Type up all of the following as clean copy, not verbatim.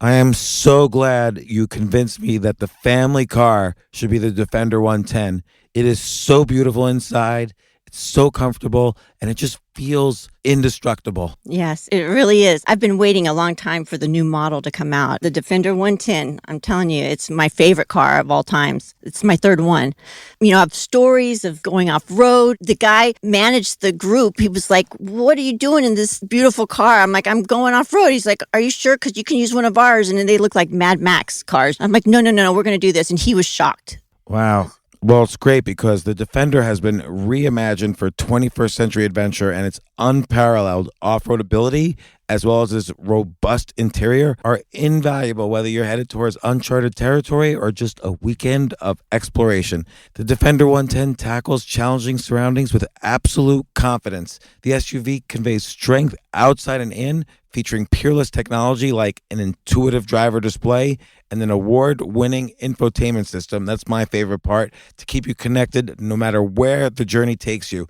I am so glad you convinced me that the family car should be the Defender 110. It is so beautiful inside. It's so comfortable and it just feels indestructible. Yes, it really is. I've been waiting a long time for the new model to come out. The Defender 110, I'm telling you, it's my favorite car of all times. It's my third one. You know, I have stories of going off-road. The guy managed the group. He was like, what are you doing in this beautiful car? I'm like, I'm going off-road. He's like, are you sure? Because you can use one of ours. And then they look like Mad Max cars. I'm like, no, we're going to do this. And he was shocked. Wow. Well, it's great because the Defender has been reimagined for 21st century adventure, and its unparalleled off-road ability as well as its robust interior are invaluable whether you're headed towards uncharted territory or just a weekend of exploration. The Defender 110 tackles challenging surroundings with absolute confidence. The SUV conveys strength outside and in, featuring peerless technology like an intuitive driver display and an award-winning infotainment system. That's my favorite part, to keep you connected no matter where the journey takes you.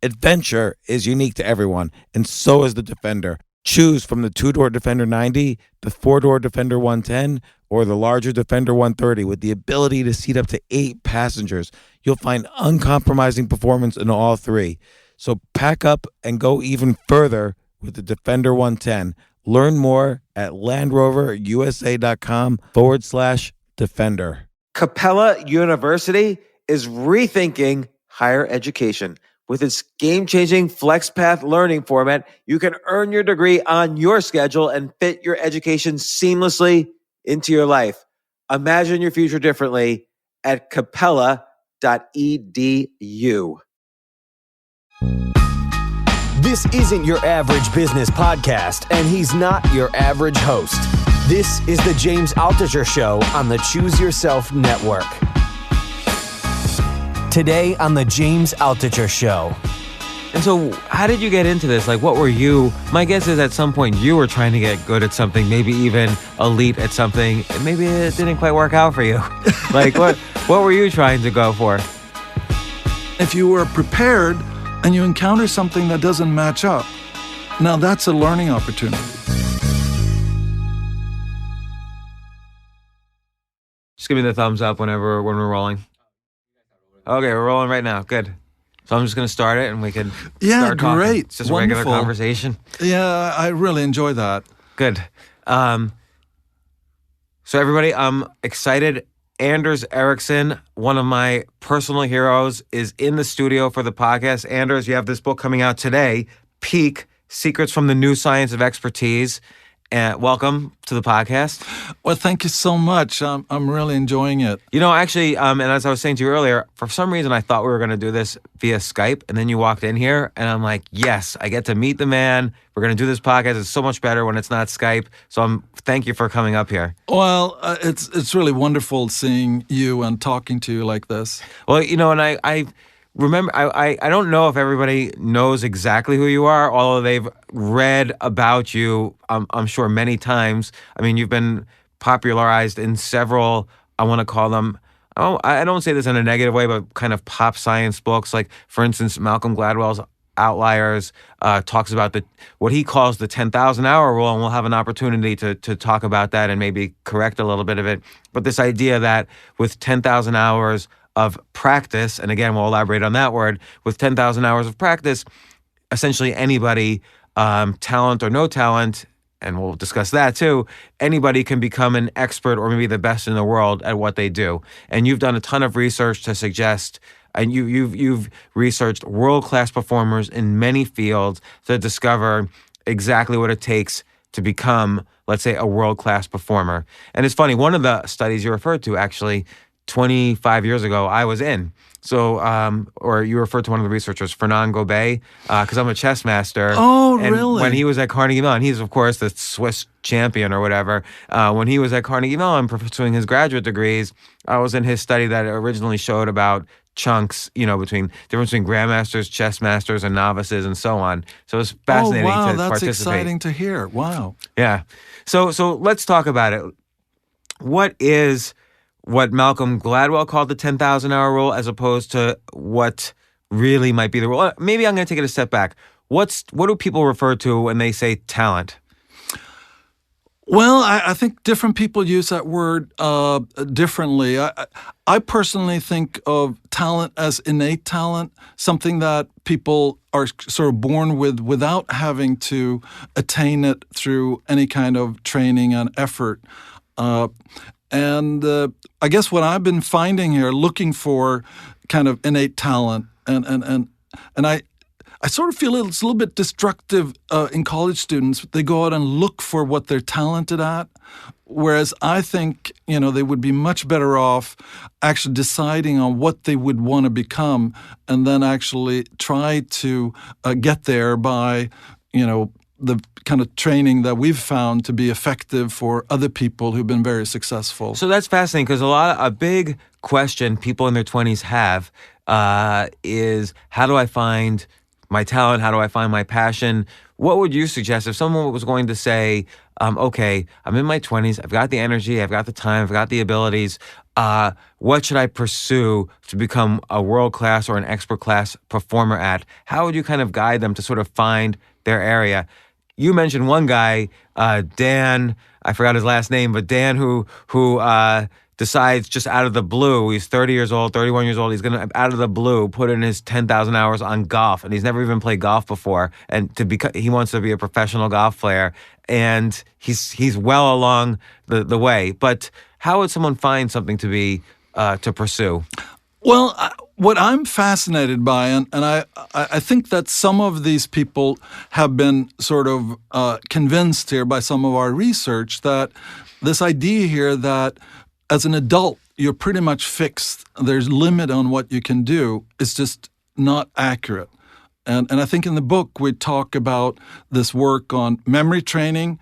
Adventure is unique to everyone, and so is the Defender. Choose from the two-door Defender 90, the four-door Defender 110, or the larger Defender 130 with the ability to seat up to 8 passengers. You'll find uncompromising performance in all three. So pack up and go even further with the Defender 110. Learn more at LandRoverUSA.com/Defender. Capella University is rethinking higher education. With its game-changing FlexPath learning format, you can earn your degree on your schedule and fit your education seamlessly into your life. Imagine your future differently at capella.edu. This isn't your average business podcast, and he's not your average host. This is the James Altucher Show on the Choose Yourself Network. Today on the James Altucher Show. And so how did you get into this? Like, what were you? My guess is at some point you were trying to get good at something, maybe even elite at something, and maybe it didn't quite work out for you. Like, what were you trying to go for? If you were prepared and you encounter something that doesn't match up, now that's a learning opportunity. Just give me the thumbs up when we're rolling. Okay, we're rolling right now. Good. So I'm just going to start it and we can start talking. Great. It's just Wonderful. a regular conversation. Yeah, I really enjoy that. Good. So everybody, I'm excited. Anders Ericsson, one of my personal heroes, is in the studio for the podcast. Anders, you have this book coming out today, Peak, Secrets from the New Science of Expertise. Welcome to the podcast. Well, thank you so much. I'm really enjoying it. You know, actually, and as I was saying to you earlier, for some reason I thought we were going to do this via Skype, and then you walked in here, and I'm like, yes, I get to meet the man. We're going to do this podcast. It's so much better when it's not Skype. So thank you for coming up here. Well, it's really wonderful seeing you and talking to you like this. Well, you know, and I remember, I don't know if everybody knows exactly who you are, although they've read about you, I'm sure, many times. I mean, you've been popularized in several, I want to call them, I don't say this in a negative way, but kind of pop science books. Like, for instance, Malcolm Gladwell's Outliers talks about what he calls the 10,000 hour rule, and we'll have an opportunity to talk about that and maybe correct a little bit of it. But this idea that with 10,000 hours of practice, and again, we'll elaborate on that word, with 10,000 hours of practice, essentially anybody, talent or no talent, and we'll discuss that too, anybody can become an expert or maybe the best in the world at what they do. And you've done a ton of research to suggest, and you've researched world-class performers in many fields to discover exactly what it takes to become, let's say, a world-class performer. And it's funny, one of the studies you referred to, actually, 25 years ago, I was in. So, or you referred to one of the researchers, Fernand Gobet, because I'm a chess master. Oh, and really? When he was at Carnegie Mellon, he's, of course, the Swiss champion or whatever. When he was at Carnegie Mellon pursuing his graduate degrees, I was in his study that originally showed about chunks, you know, difference between grandmasters, chess masters, and novices, and so on. So it's fascinating to participate. That's exciting to hear. Wow. Yeah. So let's talk about it. What Malcolm Gladwell called the 10,000 hour rule as opposed to what really might be the rule? Maybe I'm going to take it a step back. What do people refer to when they say talent? Well, I think different people use that word differently. I personally think of talent as innate talent, something that people are sort of born with without having to attain it through any kind of training and effort. And I guess what I've been finding here, looking for kind of innate talent, and I sort of feel it's a little bit destructive in college students. They go out and look for what they're talented at, whereas I think, they would be much better off actually deciding on what they would want to become and then actually try to get there by, the kind of training that we've found to be effective for other people who've been very successful. So that's fascinating because a big question people in their 20s have is, how do I find my talent? How do I find my passion? What would you suggest if someone was going to say, okay, I'm in my 20s, I've got the energy, I've got the time, I've got the abilities. What should I pursue to become a world-class or an expert-class performer at? How would you kind of guide them to sort of find their area? You mentioned one guy, Dan, I forgot his last name, but Dan who decides just out of the blue, he's 30 years old, 31 years old, he's going to, out of the blue, put in his 10,000 hours on golf, and he's never even played golf before, and he wants to be a professional golf player, and he's well along the way. But how would someone find something to be to pursue? Well, what I'm fascinated by, and I think that some of these people have been sort of convinced here by some of our research that this idea here that as an adult, you're pretty much fixed. There's limit on what you can do. It's just not accurate. And I think in the book, we talk about this work on memory training.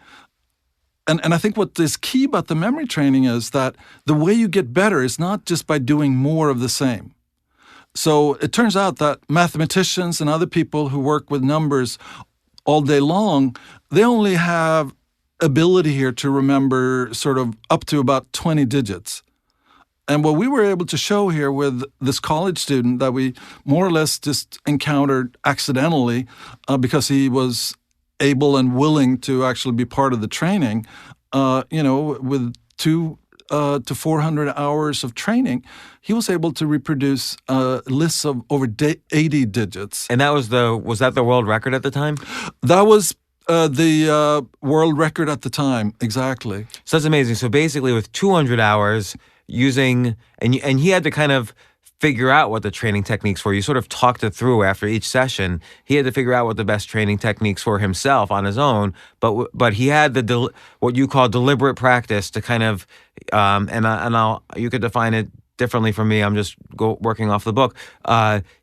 And I think what is key about the memory training is that the way you get better is not just by doing more of the same. So it turns out that mathematicians and other people who work with numbers all day long, they only have ability here to remember sort of up to about 20 digits. And what we were able to show here with this college student that we more or less just encountered accidentally because he was able and willing to actually be part of the training, with 200 to 400 hours of training, he was able to reproduce lists of over 80 digits. And was that the world record at the time? That was the world record at the time, exactly. So that's amazing. So basically with 200 hours using, and he had to kind of figure out what the training techniques were. You sort of talked it through after each session. He had to figure out what the best training techniques were himself on his own, but he had what you call deliberate practice to kind of, you could define it differently from me. I'm just working off the book.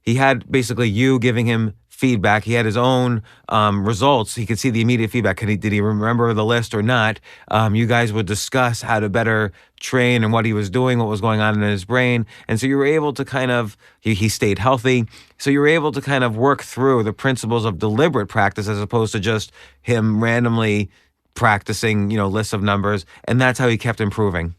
He had basically you giving him feedback. He had his own results. He could see the immediate feedback. Did he remember the list or not? You guys would discuss how to better train and what he was doing, what was going on in his brain. And so you were able to kind of, he stayed healthy. So you were able to kind of work through the principles of deliberate practice as opposed to just him randomly practicing, lists of numbers, and that's how he kept improving.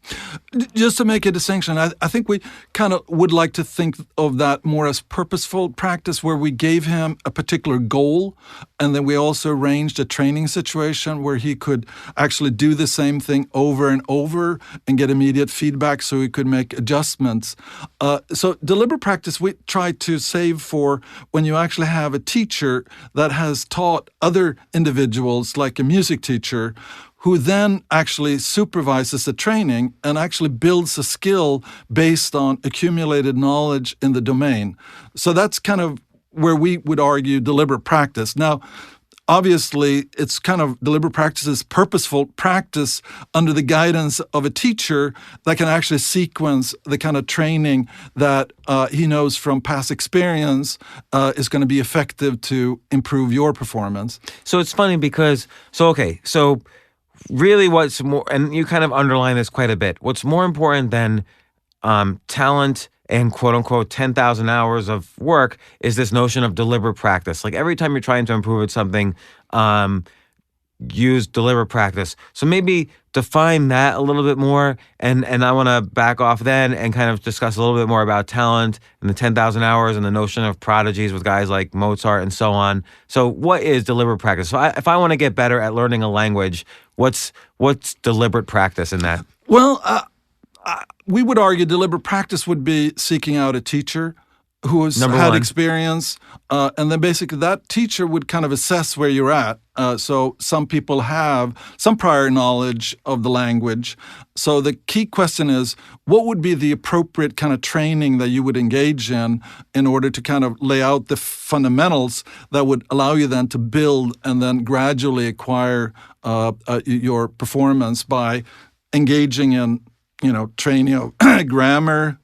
Just to make a distinction, I think we kind of would like to think of that more as purposeful practice where we gave him a particular goal, and then we also arranged a training situation where he could actually do the same thing over and over and get immediate feedback so he could make adjustments. So deliberate practice we try to save for when you actually have a teacher that has taught other individuals, like a music teacher, who then actually supervises the training and actually builds a skill based on accumulated knowledge in the domain. So that's kind of where we would argue deliberate practice. Now, obviously, it's kind of deliberate practice is purposeful practice under the guidance of a teacher that can actually sequence the kind of training that he knows from past experience is going to be effective to improve your performance. So it's funny because, so really what's more, and you kind of underline this quite a bit, what's more important than talent and quote unquote 10,000 hours of work is this notion of deliberate practice. Like every time you're trying to improve at something, use deliberate practice. So maybe define that a little bit more, and I want to back off then and kind of discuss a little bit more about talent and the 10,000 hours and the notion of prodigies with guys like Mozart and so on. So what is deliberate practice? So if I want to get better at learning a language, what's deliberate practice in that? Well, we would argue deliberate practice would be seeking out a teacher who has Number had one. experience, and then basically that teacher would kind of assess where you're at. So some people have some prior knowledge of the language. So the key question is, what would be the appropriate kind of training that you would engage in order to kind of lay out the fundamentals that would allow you then to build and then gradually acquire your performance by engaging in, training of grammar,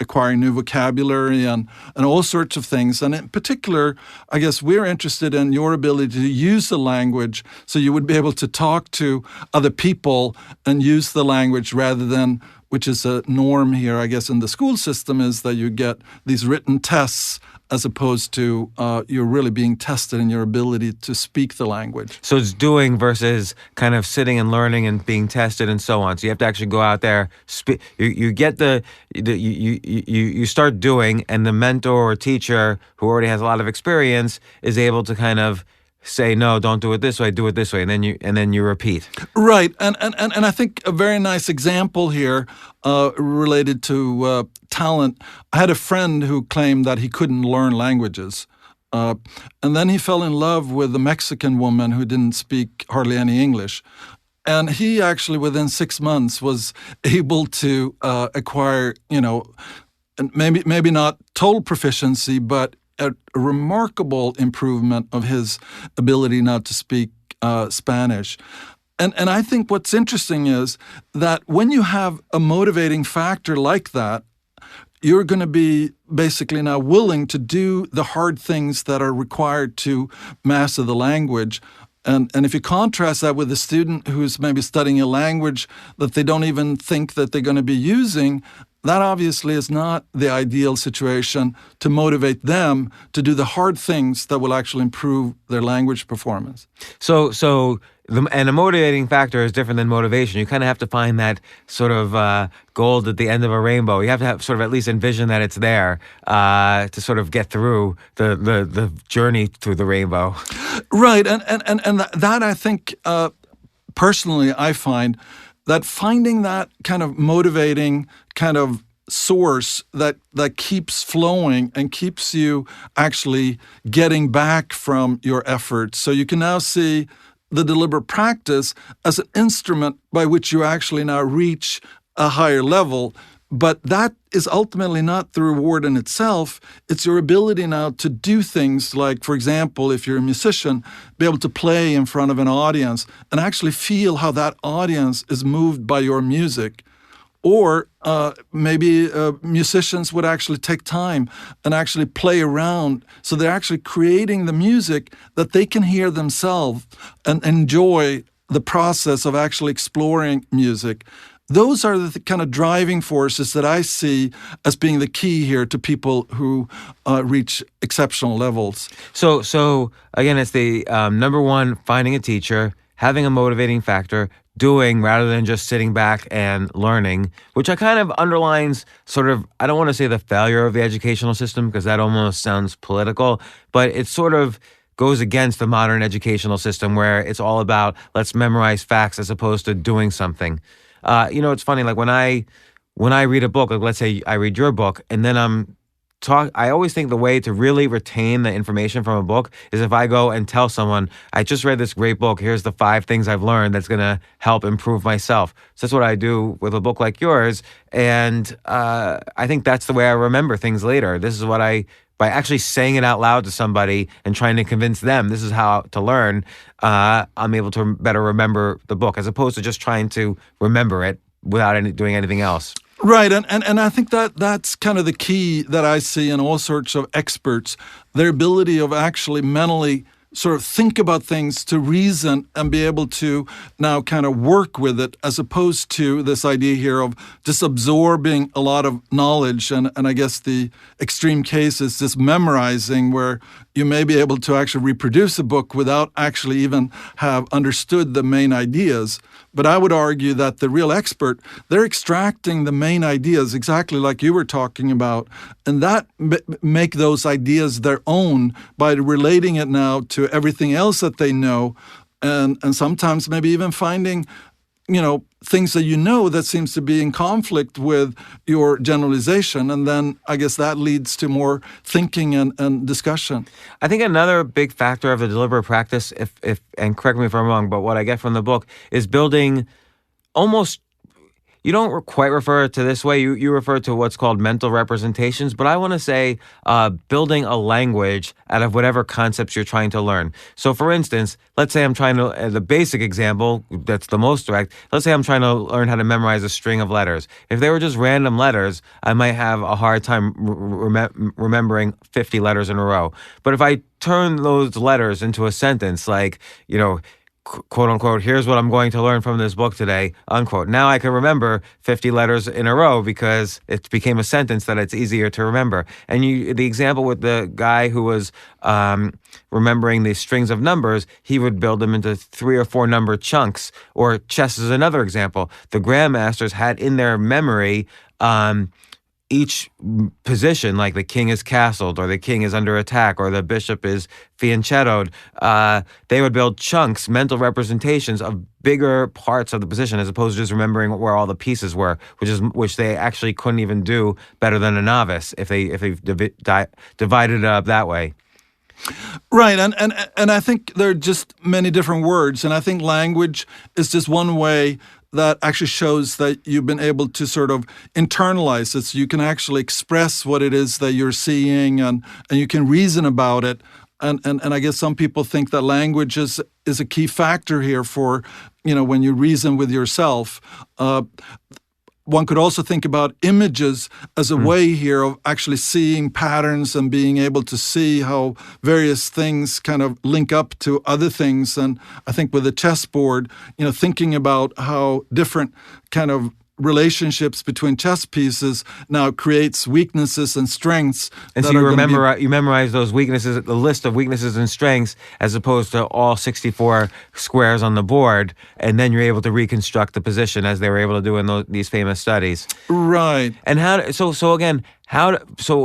acquiring new vocabulary and all sorts of things. And in particular, I guess we're interested in your ability to use the language so you would be able to talk to other people and use the language rather than, which is a norm here, I guess, in the school system, is that you get these written tests as opposed to you're really being tested in your ability to speak the language. So it's doing versus kind of sitting and learning and being tested and so on. So you have to actually go out there, you get you start doing, and the mentor or teacher who already has a lot of experience is able to kind of say, no, don't do it this way, do it this way, and then you repeat. Right, and I think a very nice example here related to talent. I had a friend who claimed that he couldn't learn languages, and then he fell in love with a Mexican woman who didn't speak hardly any English. And he actually, within 6 months, was able to acquire, maybe not total proficiency, but a remarkable improvement of his ability now to speak Spanish. And I think what's interesting is that when you have a motivating factor like that, you're going to be basically now willing to do the hard things that are required to master the language. And if you contrast that with a student who's maybe studying a language that they don't even think that they're going to be using, that obviously is not the ideal situation to motivate them to do the hard things that will actually improve their language performance. And a motivating factor is different than motivation. You kind of have to find that sort of gold at the end of a rainbow. You have to have sort of at least envision that it's there to sort of get through the journey through the rainbow. Right, and that I think personally I find that finding that kind of motivating kind of source that keeps flowing and keeps you actually getting back from your efforts. So you can now see the deliberate practice as an instrument by which you actually now reach a higher level. But that is ultimately not the reward in itself. It's your ability now to do things like, for example, if you're a musician, be able to play in front of an audience and actually feel how that audience is moved by your music. Or maybe musicians would actually take time and actually play around. So they're actually creating the music that they can hear themselves and enjoy the process of actually exploring music. Those are the kind of driving forces that I see as being the key here to people who reach exceptional levels. So again, it's the number one, finding a teacher, having a motivating factor, doing rather than just sitting back and learning, which I kind of underlines sort of, I don't want to say the failure of the educational system because that almost sounds political, but it sort of goes against the modern educational system where it's all about let's memorize facts as opposed to doing something. It's funny, like when I read a book, like let's say I read your book and then I always think the way to really retain the information from a book is if I go and tell someone, I just read this great book, here's the 5 things I've learned that's going to help improve myself. So that's what I do with a book like yours. And I think that's the way I remember things later. This is what by actually saying it out loud to somebody and trying to convince them this is how to learn, I'm able to better remember the book as opposed to just trying to remember it without doing anything else. Right, and I think that's kind of the key that I see in all sorts of experts, their ability of actually mentally sort of think about things, to reason and be able to now kind of work with it, as opposed to this idea here of just absorbing a lot of knowledge. And I guess the extreme case is just memorizing where, you may be able to actually reproduce a book without actually even have understood the main ideas. But I would argue that the real expert, they're extracting the main ideas exactly like you were talking about, and that make those ideas their own by relating it now to everything else that they know, and sometimes maybe even finding, things that that seems to be in conflict with your generalization. And then I guess that leads to more thinking and discussion. I think another big factor of the deliberate practice, if and correct me if I'm wrong, but what I get from the book is building almost, you don't quite refer to this way. You refer to what's called mental representations, but I want to say building a language out of whatever concepts you're trying to learn. So, for instance, let's say I'm trying to, the basic example that's the most direct, let's say I'm trying to learn how to memorize a string of letters. If they were just random letters, I might have a hard time remembering 50 letters in a row. But if I turn those letters into a sentence, like, quote unquote, here's what I'm going to learn from this book today, unquote. Now I can remember 50 letters in a row because it became a sentence that it's easier to remember. And the example with the guy who was remembering the strings of numbers, he would build them into 3 or 4 number chunks. Or chess is another example. The grandmasters had in their memory each position, like the king is castled, or the king is under attack, or the bishop is fianchettoed. They would build chunks, mental representations of bigger parts of the position, as opposed to just remembering where all the pieces were, which they actually couldn't even do better than a novice if they divided it up that way. Right, and I think there are just many different words, and I think language is just one way that actually shows that you've been able to sort of internalize it, so you can actually express what it is that you're seeing, and you can reason about it. And I guess some people think that language is a key factor here for, when you reason with yourself. One could also think about images as a way here of actually seeing patterns and being able to see how various things kind of link up to other things. And I think with the chessboard, thinking about how different kind of relationships between chess pieces now creates weaknesses and strengths. And so you memorize those weaknesses, the list of weaknesses and strengths, as opposed to all 64 squares on the board, and then you're able to reconstruct the position as they were able to do in these famous studies. Right. And so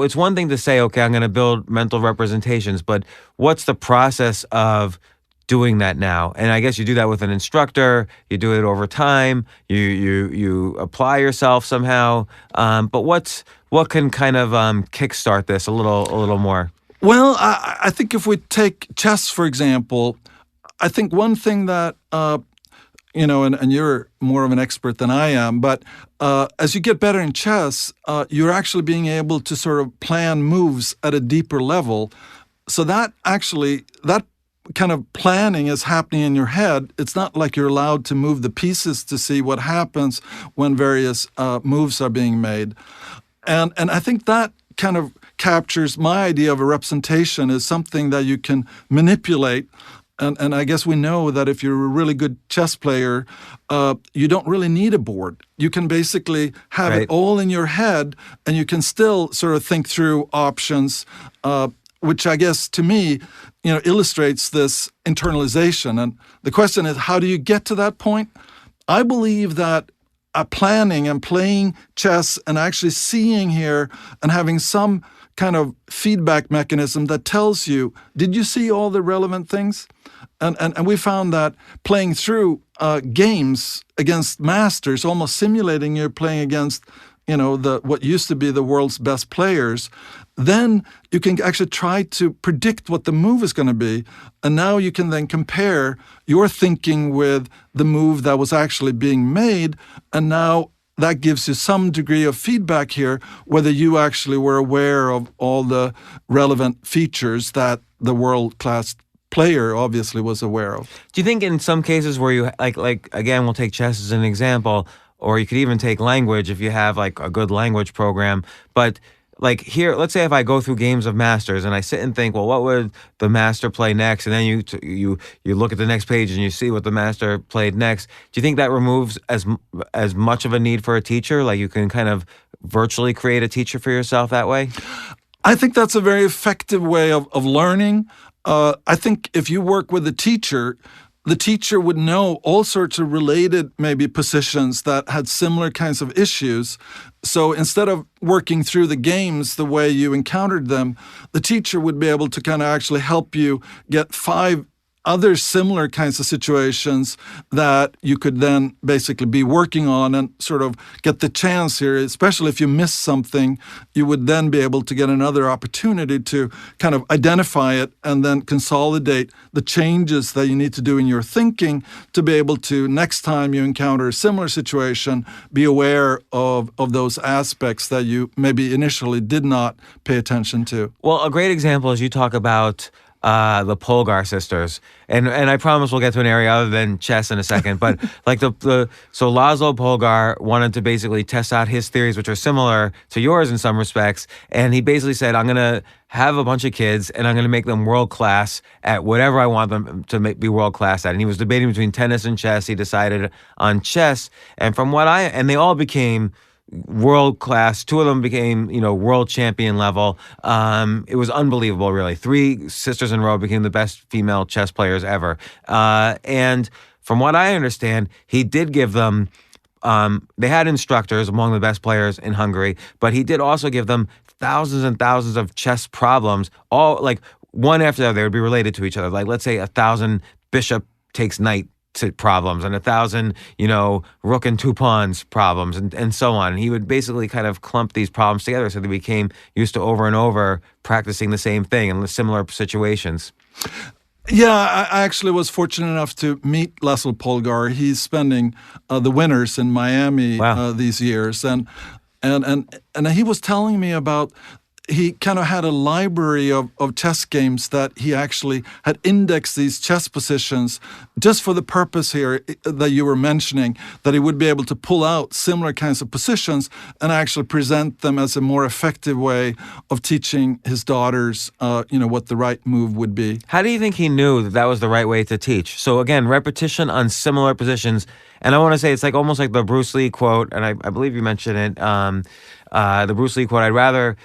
it's one thing to say, okay, I'm going to build mental representations, but what's the process of doing that now? And I guess you do that with an instructor. You do it over time. You apply yourself somehow. But what can kind of kickstart this a little more? Well, I think if we take chess, for example, I think one thing that and you're more of an expert than I am, but as you get better in chess, you're actually being able to sort of plan moves at a deeper level. So that kind of planning is happening in your head. It's not like you're allowed to move the pieces to see what happens when various moves are being made. And I think that kind of captures my idea of a representation as something that you can manipulate. And I guess we know that if you're a really good chess player, you don't really need a board. You can basically have it all in your head, and you can still sort of think through options, which I guess to me, illustrates this internalization. And the question is, how do you get to that point? I believe that planning and playing chess and actually seeing here and having some kind of feedback mechanism that tells you, did you see all the relevant things? And we found that playing through games against masters, almost simulating you're playing against what used to be the world's best players, then you can actually try to predict what the move is going to be. And now you can then compare your thinking with the move that was actually being made. And now that gives you some degree of feedback here, whether you actually were aware of all the relevant features that the world-class player obviously was aware of. Do you think in some cases where you, like again, we'll take chess as an example, or you could even take language if you have like a good language program, but like here, let's say if I go through games of masters and I sit and think, well, what would the master play next? And then you look at the next page and you see what the master played next. Do you think that removes as much of a need for a teacher? Like you can kind of virtually create a teacher for yourself that way? I think that's a very effective way of learning. I think if you work with the teacher would know all sorts of related maybe positions that had similar kinds of issues. So instead of working through the games the way you encountered them, the teacher would be able to kind of actually help you get 5 other similar kinds of situations that you could then basically be working on and sort of get the chance here, especially if you miss something, you would then be able to get another opportunity to kind of identify it and then consolidate the changes that you need to do in your thinking to be able to, next time you encounter a similar situation, be aware of those aspects that you maybe initially did not pay attention to. Well, a great example is you talk about the Polgar sisters, and I promise we'll get to an area other than chess in a second. But like so Laszlo Polgar wanted to basically test out his theories, which are similar to yours in some respects, and he basically said, "I'm going to have a bunch of kids, and I'm going to make them world class at whatever I want them to be world class at." And he was debating between tennis and chess. He decided on chess, and and they all became world class. 2 of them became, world champion level. It was unbelievable, really. 3 sisters in a row became the best female chess players ever. And from what I understand, he did give them, they had instructors among the best players in Hungary, but he did also give them thousands and thousands of chess problems, all like one after the other. They would be related to each other. Like, let's say 1,000 bishop takes knight to problems, and 1,000, rook and 2 pawns problems, and so on. And he would basically kind of clump these problems together so they became used to over and over practicing the same thing in similar situations. Yeah, I actually was fortunate enough to meet Laszlo Polgar. He's spending the winters in Miami these years, and he was telling me about. He kind of had a library of chess games that he actually had indexed these chess positions just for the purpose here that you were mentioning, that he would be able to pull out similar kinds of positions and actually present them as a more effective way of teaching his daughters, what the right move would be. How do you think he knew that was the right way to teach? So again, repetition on similar positions. And I want to say it's like almost like the Bruce Lee quote, and I believe you mentioned it. The Bruce Lee quote: "I'd rather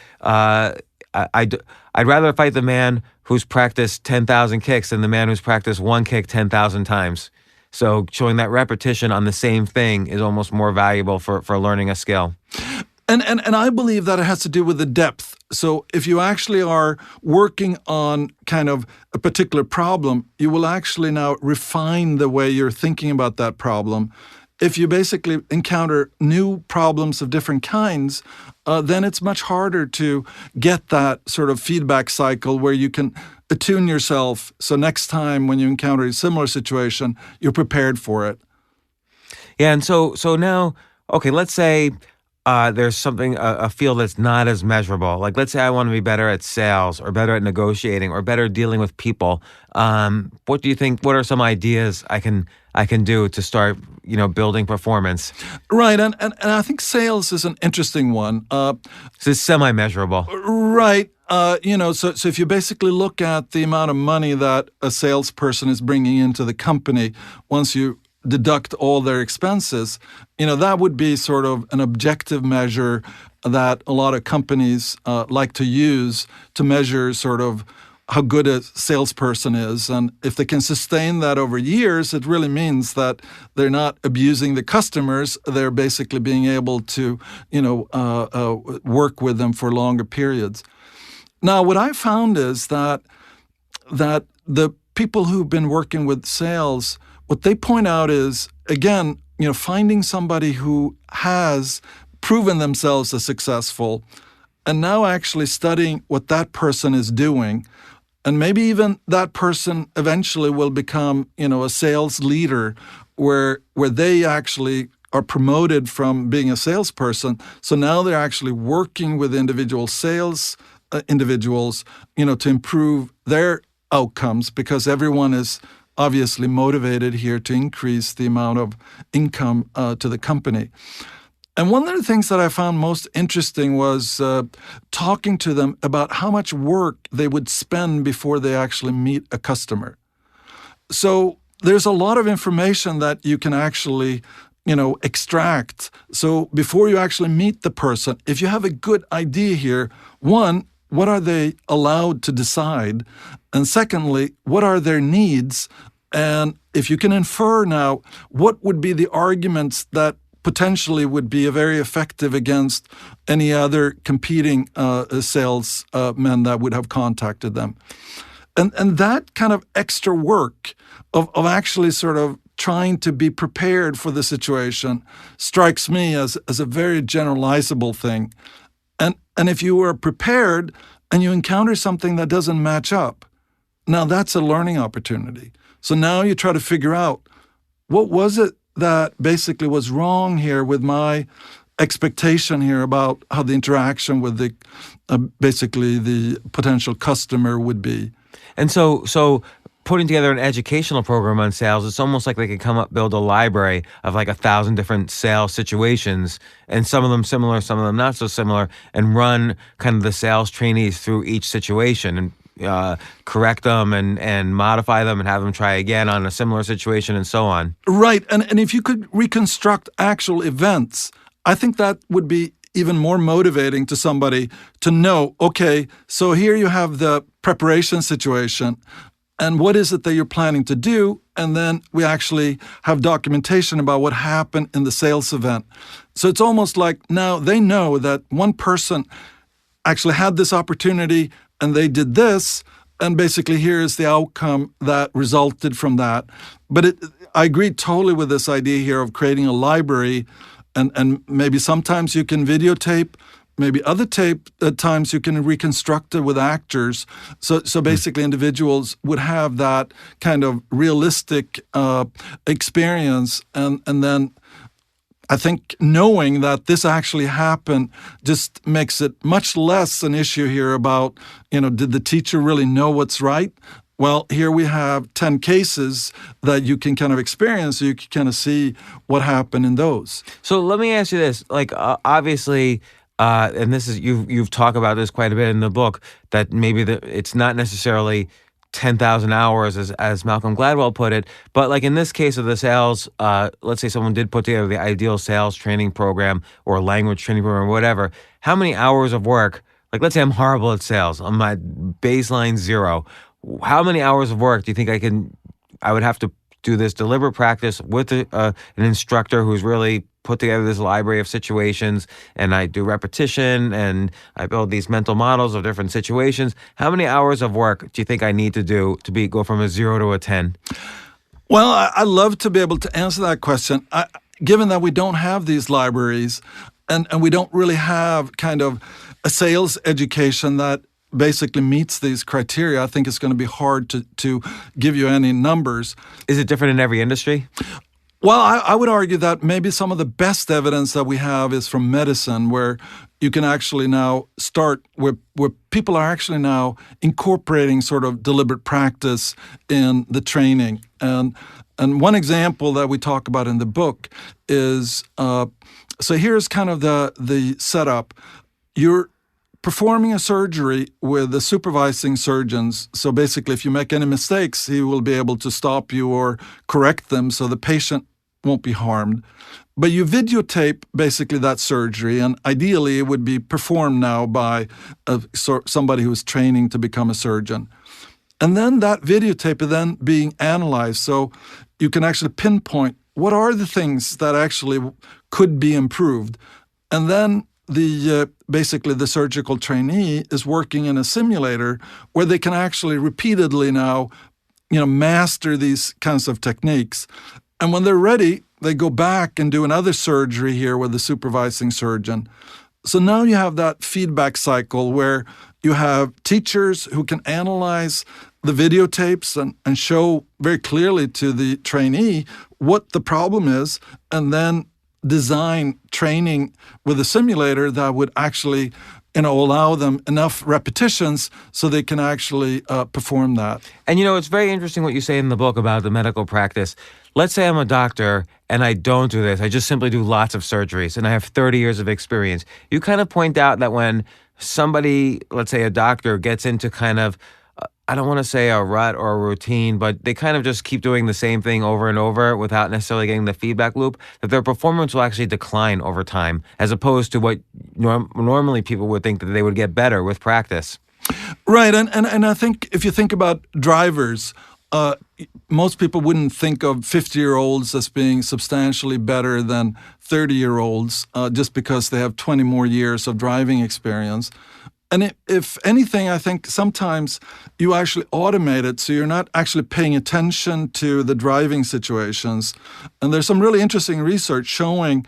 fight the man who's practiced 10,000 kicks than the man who's practiced one kick 10,000 times." So showing that repetition on the same thing is almost more valuable for learning a skill. And I believe that it has to do with the depth. So if you actually are working on kind of a particular problem, you will actually now refine the way you're thinking about that problem. If you basically encounter new problems of different kinds, then it's much harder to get that sort of feedback cycle where you can attune yourself. So next time when you encounter a similar situation, you're prepared for it. Yeah, and so now, okay, let's say there's something, a field that's not as measurable. Like, let's say I want to be better at sales or better at negotiating or better dealing with people. What do you think? What are some ideas I can do to start, building performance? Right, and I think sales is an interesting one. So it's semi-measurable. Right. So if you basically look at the amount of money that a salesperson is bringing into the company, once you deduct all their expenses, that would be sort of an objective measure that a lot of companies like to use to measure sort of how good a salesperson is. And if they can sustain that over years, it really means that they're not abusing the customers. They're basically being able to, work with them for longer periods. Now, what I found is that the people who've been working with sales, what they point out is, again, finding somebody who has proven themselves as successful and now actually studying what that person is doing. And maybe even that person eventually will become, a sales leader where they actually are promoted from being a salesperson. So now they're actually working with individual sales individuals, to improve their outcomes, because everyone is obviously motivated here to increase the amount of income to the company. And one of the things that I found most interesting was talking to them about how much work they would spend before they actually meet a customer. So there's a lot of information that you can actually, extract. So before you actually meet the person, if you have a good idea here, one, what are they allowed to decide? And secondly, what are their needs? And if you can infer now, what would be the arguments that potentially would be very effective against any other competing salesmen that would have contacted them? And that kind of extra work of actually sort of trying to be prepared for the situation strikes me as a very generalizable thing. And if you are prepared and you encounter something that doesn't match up, now that's a learning opportunity. So now you try to figure out, what was it that basically was wrong here with my expectation here about how the interaction with the basically the potential customer would be. And so putting together an educational program on sales, it's almost like they could build a library of like 1,000 different sales situations, and some of them similar, some of them not so similar, and run kind of the sales trainees through each situation and correct them and modify them and have them try again on a similar situation and so on. Right. And if you could reconstruct actual events, I think that would be even more motivating to somebody to know, okay, so here you have the preparation situation, and what is it that you're planning to do? And then we actually have documentation about what happened in the sales event. So it's almost like now they know that one person actually had this opportunity and they did this, and basically here is the outcome that resulted from that. But I agree totally with this idea here of creating a library, and maybe sometimes you can videotape, maybe other times you can reconstruct it with actors. So basically individuals would have that kind of realistic experience. And then I think knowing that this actually happened just makes it much less an issue here about, did the teacher really know what's right? Well, here we have 10 cases that you can kind of experience, so you can kind of see what happened in those. So let me ask you this, like obviously, and this is you've talked about this quite a bit in the book, that maybe it's not necessarily 10,000 hours as Malcolm Gladwell put it, but like in this case of the sales, let's say someone did put together the ideal sales training program or language training program or whatever. How many hours of work? Like let's say I'm horrible at sales. I'm at baseline 0. How many hours of work do you think I would have to do this deliberate practice with an instructor who's really put together this library of situations, and I do repetition and I build these mental models of different situations? How many hours of work do you think I need to do to go from a 0 to a 10? Well, I love to be able to answer that question. Given that we don't have these libraries and we don't really have kind of a sales education that basically meets these criteria, I think it's going to be hard to give you any numbers. Is it different in every industry? Well, I would argue that maybe some of the best evidence that we have is from medicine, where you can actually now start where people are actually now incorporating sort of deliberate practice in the training. And one example that we talk about in the book is, so here's kind of the setup. You're performing a surgery with the supervising surgeons. So basically, if you make any mistakes, he will be able to stop you or correct them so the patient won't be harmed. But you videotape basically that surgery, and ideally it would be performed now by somebody who's training to become a surgeon. And then that videotape is then being analyzed. So you can actually pinpoint what are the things that actually could be improved. And then basically the surgical trainee is working in a simulator where they can actually repeatedly now, master these kinds of techniques. And when they're ready, they go back and do another surgery here with the supervising surgeon. So now you have that feedback cycle where you have teachers who can analyze the videotapes and show very clearly to the trainee what the problem is, and then design training with a simulator that would actually allow them enough repetitions so they can actually perform that. And it's very interesting what you say in the book about the medical practice. Let's say I'm a doctor and I don't do this. I just simply do lots of surgeries and I have 30 years of experience. You kind of point out that when somebody, let's say a doctor, gets into kind of I don't want to say a rut or a routine, but they kind of just keep doing the same thing over and over without necessarily getting the feedback loop, that their performance will actually decline over time, as opposed to what normally people would think that they would get better with practice. Right, and I think if you think about drivers, most people wouldn't think of 50-year-olds as being substantially better than 30-year-olds just because they have 20 more years of driving experience. And if anything, I think sometimes you actually automate it, so you're not actually paying attention to the driving situations. And there's some really interesting research showing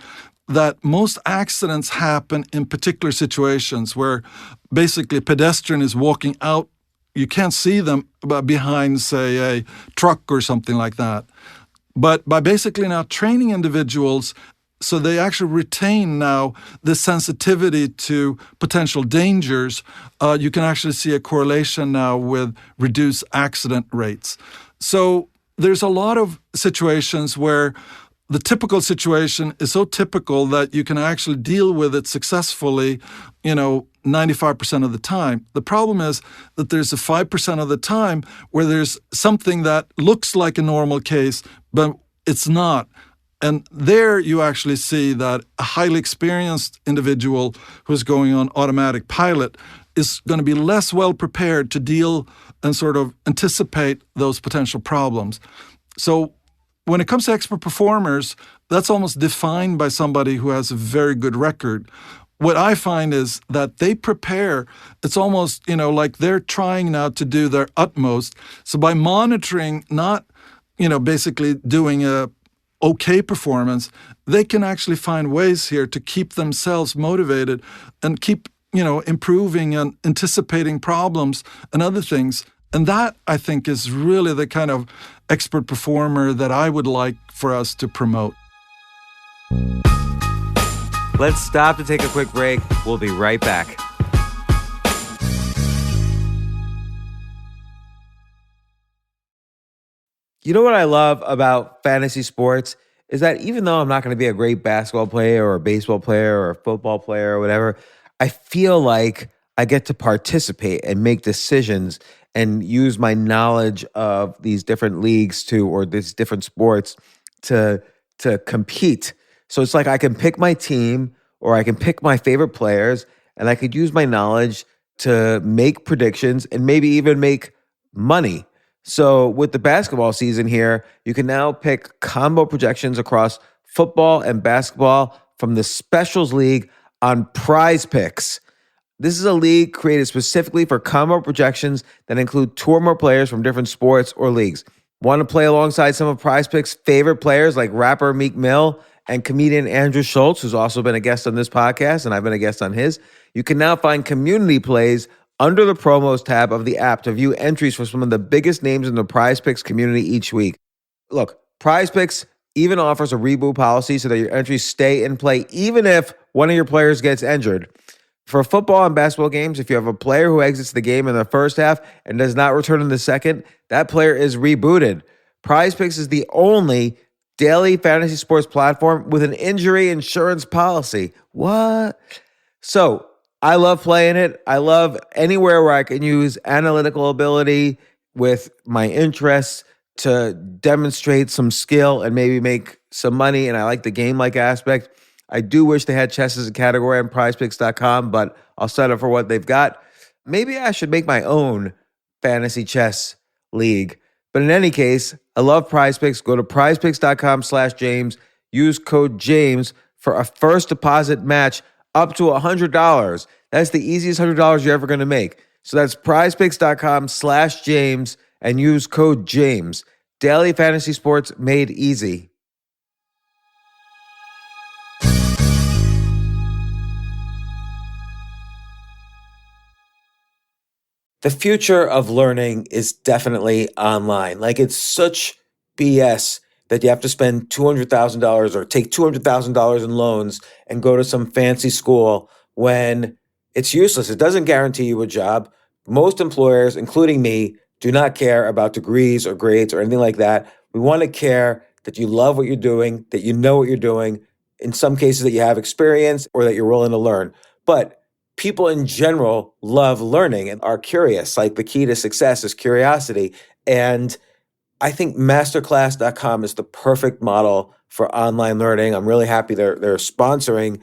that most accidents happen in particular situations where basically a pedestrian is walking out. You can't see them behind, say, a truck or something like that. But by basically now training individuals so they actually retain now the sensitivity to potential dangers, you can actually see a correlation now with reduced accident rates. So there's a lot of situations where the typical situation is so typical that you can actually deal with it successfully, 95% of the time. The problem is that there's a 5% of the time where there's something that looks like a normal case, but it's not. And there you actually see that a highly experienced individual who's going on automatic pilot is going to be less well prepared to deal and sort of anticipate those potential problems. So when it comes to expert performers, that's almost defined by somebody who has a very good record. What I find is that they prepare, it's almost, like they're trying now to do their utmost. So by monitoring, not, basically doing a okay performance, they can actually find ways here to keep themselves motivated and keep, improving and anticipating problems and other things. And that, I think, is really the kind of expert performer that I would like for us to promote. Let's stop to take a quick break. We'll be right back. You know what I love about fantasy sports is that even though I'm not going to be a great basketball player or a baseball player or a football player or whatever, I feel like I get to participate and make decisions and use my knowledge of these different leagues or these different sports to compete. So it's like I can pick my team or I can pick my favorite players and I could use my knowledge to make predictions and maybe even make money. So with the basketball season here, you can now pick combo projections across football and basketball from the Specials League on Prize Picks. This is a league created specifically for combo projections that include two or more players from different sports or leagues. Want to play alongside some of Prize Picks' favorite players like rapper Meek Mill and comedian Andrew Schultz, who's also been a guest on this podcast, and I've been a guest on his? You can now find community plays under the promos tab of the app to view entries for some of the biggest names in the Prize Picks community each week. Look, Prize Picks even offers a reboot policy so that your entries stay in play even if one of your players gets injured. For football and basketball games, if you have a player who exits the game in the first half and does not return in the second, that player is rebooted. Prize Picks is the only daily fantasy sports platform with an injury insurance policy. What? So, I love playing it. I love anywhere where I can use analytical ability with my interests to demonstrate some skill and maybe make some money. And I like the game-like aspect. I do wish they had chess as a category on prizepicks.com, but I'll settle for what they've got. Maybe I should make my own fantasy chess league. But in any case, I love Prize Picks. Go to prizepicks.com/James. Use code James for a first deposit match up to $100. That's the easiest $100 you're ever going to make. So that's prizepicks.com/James and use code James. Daily fantasy sports made easy. The future of learning is definitely online. Like, it's such BS that you have to spend $200,000 or take $200,000 in loans and go to some fancy school when it's useless. It doesn't guarantee you a job. Most employers, including me, do not care about degrees or grades or anything like that. We want to care that you love what you're doing, that you know what you're doing, in some cases that you have experience or that you're willing to learn. But people in general love learning and are curious. Like the key to success is curiosity. And I think masterclass.com is the perfect model for online learning. I'm really happy they're sponsoring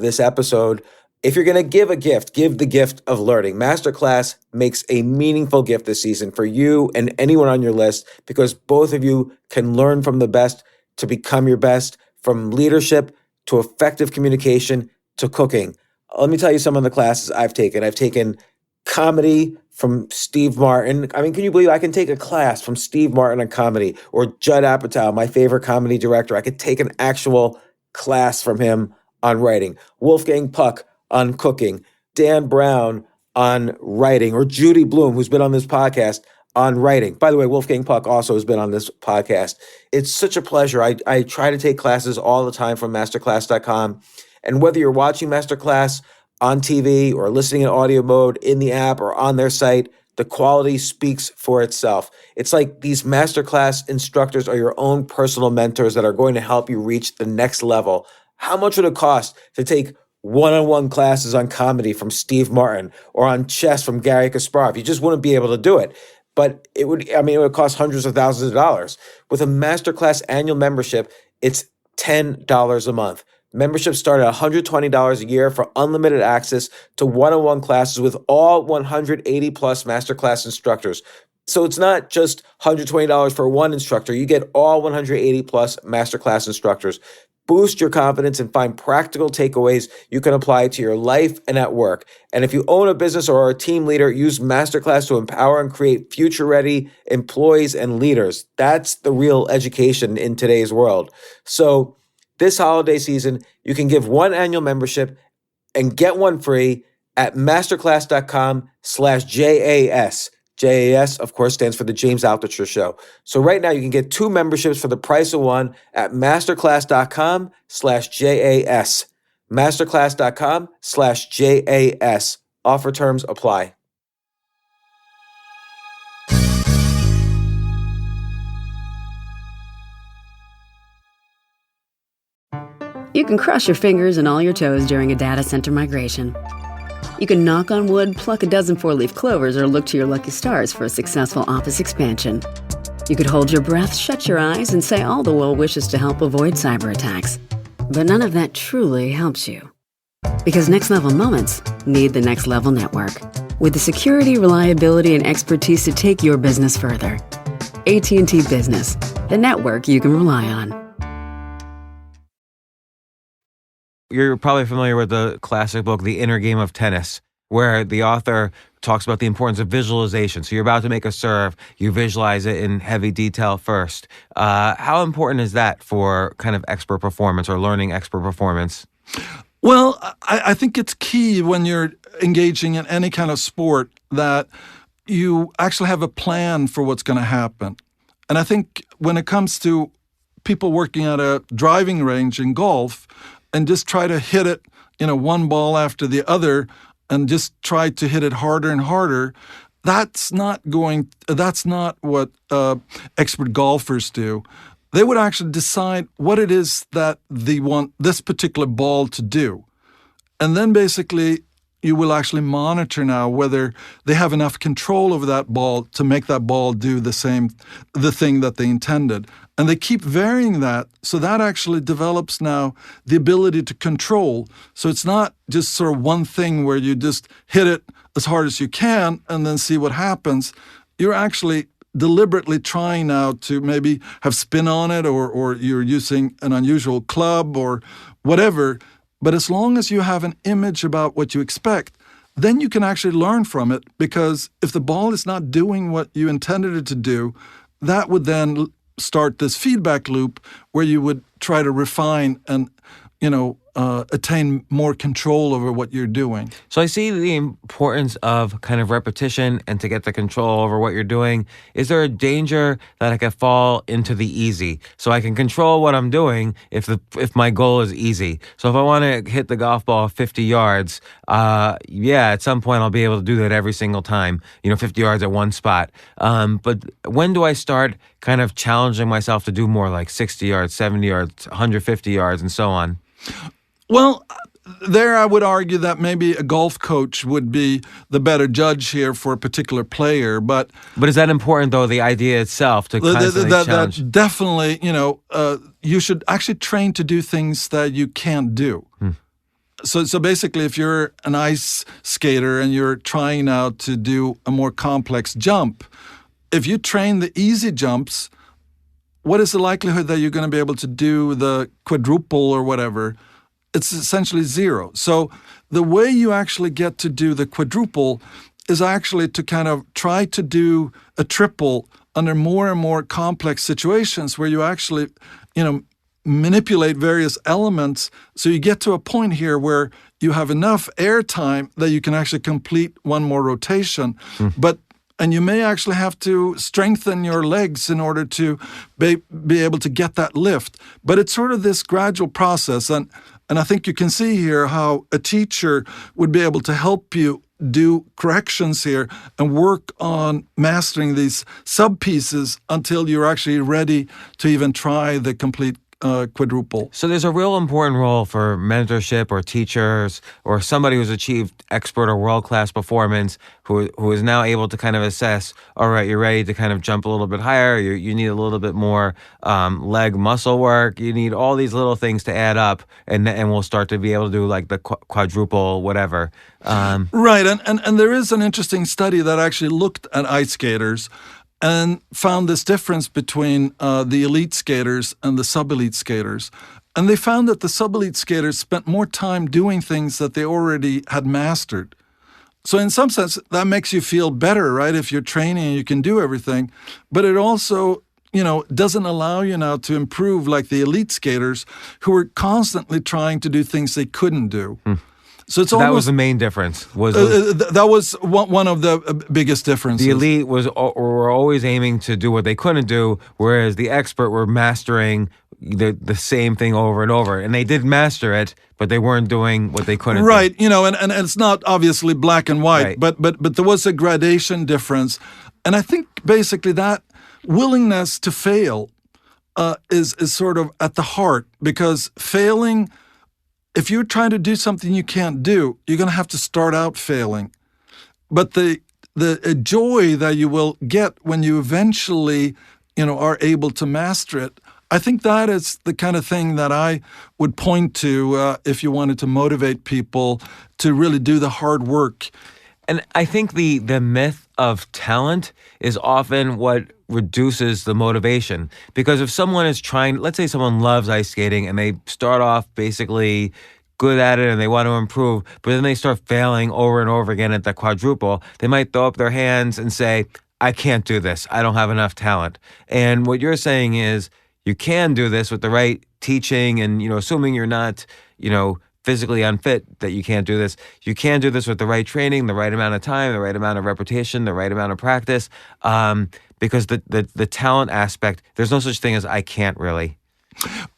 this episode. If you're going to give a gift, give the gift of learning. Masterclass makes a meaningful gift this season for you and anyone on your list, because both of you can learn from the best to become your best, from leadership to effective communication to cooking. Let me tell you some of the classes I've taken. I've taken comedy from Steve Martin. I mean, can you believe I can take a class from Steve Martin on comedy, or Judd Apatow, my favorite comedy director? I could take an actual class from him on writing. Wolfgang Puck on cooking. Dan Brown on writing, or Judy Bloom, who's been on this podcast, on writing. By the way, Wolfgang Puck also has been on this podcast. It's such a pleasure. I try to take classes all the time from masterclass.com. And whether you're watching Masterclass on TV or listening in audio mode in the app or on their site, the quality speaks for itself. It's like these Masterclass instructors are your own personal mentors that are going to help you reach the next level. How much would it cost to take one-on-one classes on comedy from Steve Martin or on chess from Gary Kasparov? You just wouldn't be able to do it. But it would cost hundreds of thousands of dollars. With a Masterclass annual membership, it's $10 a month. Memberships start at $120 a year for unlimited access to one-on-one classes with all 180 plus Masterclass instructors. So it's not just $120 for one instructor. You get all 180 plus Masterclass instructors. Boost your confidence and find practical takeaways you can apply to your life and at work. And if you own a business or are a team leader, use Masterclass to empower and create future-ready employees and leaders. That's the real education in today's world. So this holiday season, you can give one annual membership and get one free at masterclass.com/JAS. JAS, of course, stands for the James Altucher Show. So right now you can get two memberships for the price of one at masterclass.com/JAS. Masterclass.com/JAS. Offer terms apply. You can cross your fingers and all your toes during a data center migration. You can knock on wood, pluck a dozen four-leaf clovers, or look to your lucky stars for a successful office expansion. You could hold your breath, shut your eyes, and say all the well wishes to help avoid cyber attacks. But none of that truly helps you. Because next-level moments need the next-level network, with the security, reliability, and expertise to take your business further. AT&T Business, the network you can rely on. You're probably familiar with the classic book, The Inner Game of Tennis, where the author talks about the importance of visualization. So you're about to make a serve, you visualize it in heavy detail first. How important is that for kind of expert performance or learning expert performance? Well, I think it's key when you're engaging in any kind of sport that you actually have a plan for what's going to happen. And I think when it comes to people working at a driving range in golf and just try to hit it, one ball after the other and just try to hit it harder and harder, that's not what expert golfers do. They would actually decide what it is that they want this particular ball to do. And then basically you will actually monitor now whether they have enough control over that ball to make that ball do the thing that they intended. And they keep varying that, so that actually develops now the ability to control. So it's not just sort of one thing where you just hit it as hard as you can and then see what happens. You're actually deliberately trying now to maybe have spin on it, or you're using an unusual club or whatever. But as long as you have an image about what you expect, then you can actually learn from it, because if the ball is not doing what you intended it to do, that would then start this feedback loop where you would try to refine and, attain more control over what you're doing. So I see the importance of kind of repetition and to get the control over what you're doing. Is there a danger that I could fall into the easy? So I can control what I'm doing if my goal is easy. So if I want to hit the golf ball 50 yards, at some point I'll be able to do that every single time, 50 yards at one spot. But when do I start kind of challenging myself to do more, like 60 yards, 70 yards, 150 yards, and so on? Well, there I would argue that maybe a golf coach would be the better judge here for a particular player. But is that important, though, the idea itself to constantly challenge? that definitely, you should actually train to do things that you can't do. So basically, if you're an ice skater and you're trying now to do a more complex jump, if you train the easy jumps, what is the likelihood that you're going to be able to do the quadruple or whatever? It's essentially zero. So the way you actually get to do the quadruple is actually to kind of try to do a triple under more and more complex situations where you actually, manipulate various elements. So you get to a point here where you have enough air time that you can actually complete one more rotation. And you may actually have to strengthen your legs in order to be able to get that lift. But it's sort of this gradual process. And I think you can see here how a teacher would be able to help you do corrections here and work on mastering these sub-pieces until you're actually ready to even try the complete quadruple. So there's a real important role for mentorship or teachers or somebody who's achieved expert or world-class performance who is now able to kind of assess, all right, you're ready to kind of jump a little bit higher, you need a little bit more leg muscle work, you need all these little things to add up, and we'll start to be able to do like the quadruple whatever. Right, and there is an interesting study that actually looked at ice skaters and found this difference between the elite skaters and the sub-elite skaters. And they found that the sub-elite skaters spent more time doing things that they already had mastered. So in some sense, that makes you feel better, right? If you're training and you can do everything. But it also, doesn't allow you now to improve like the elite skaters who were constantly trying to do things they couldn't do. So it's that almost, was the main difference. That was one of the biggest differences. The elite were always aiming to do what they couldn't do, whereas the expert were mastering the same thing over and over. And they did master it, but they weren't doing what they couldn't do. Right, and it's not obviously black and white, Right. but there was a gradation difference. And I think basically that willingness to fail is sort of at the heart, because failing, if you're trying to do something you can't do, you're going to have to start out failing. But the joy that you will get when you eventually, are able to master it, I think that is the kind of thing that I would point to if you wanted to motivate people to really do the hard work. And I think the myth of talent is often what reduces the motivation. Because if someone is trying, let's say someone loves ice skating and they start off basically good at it and they want to improve, but then they start failing over and over again at the quadruple, they might throw up their hands and say, I can't do this. I don't have enough talent. And what you're saying is you can do this with the right teaching and, assuming you're not, physically unfit, that you can't do this. You can do this with the right training, the right amount of time, the right amount of repetition, the right amount of practice. Because the talent aspect, there's no such thing as I can't really.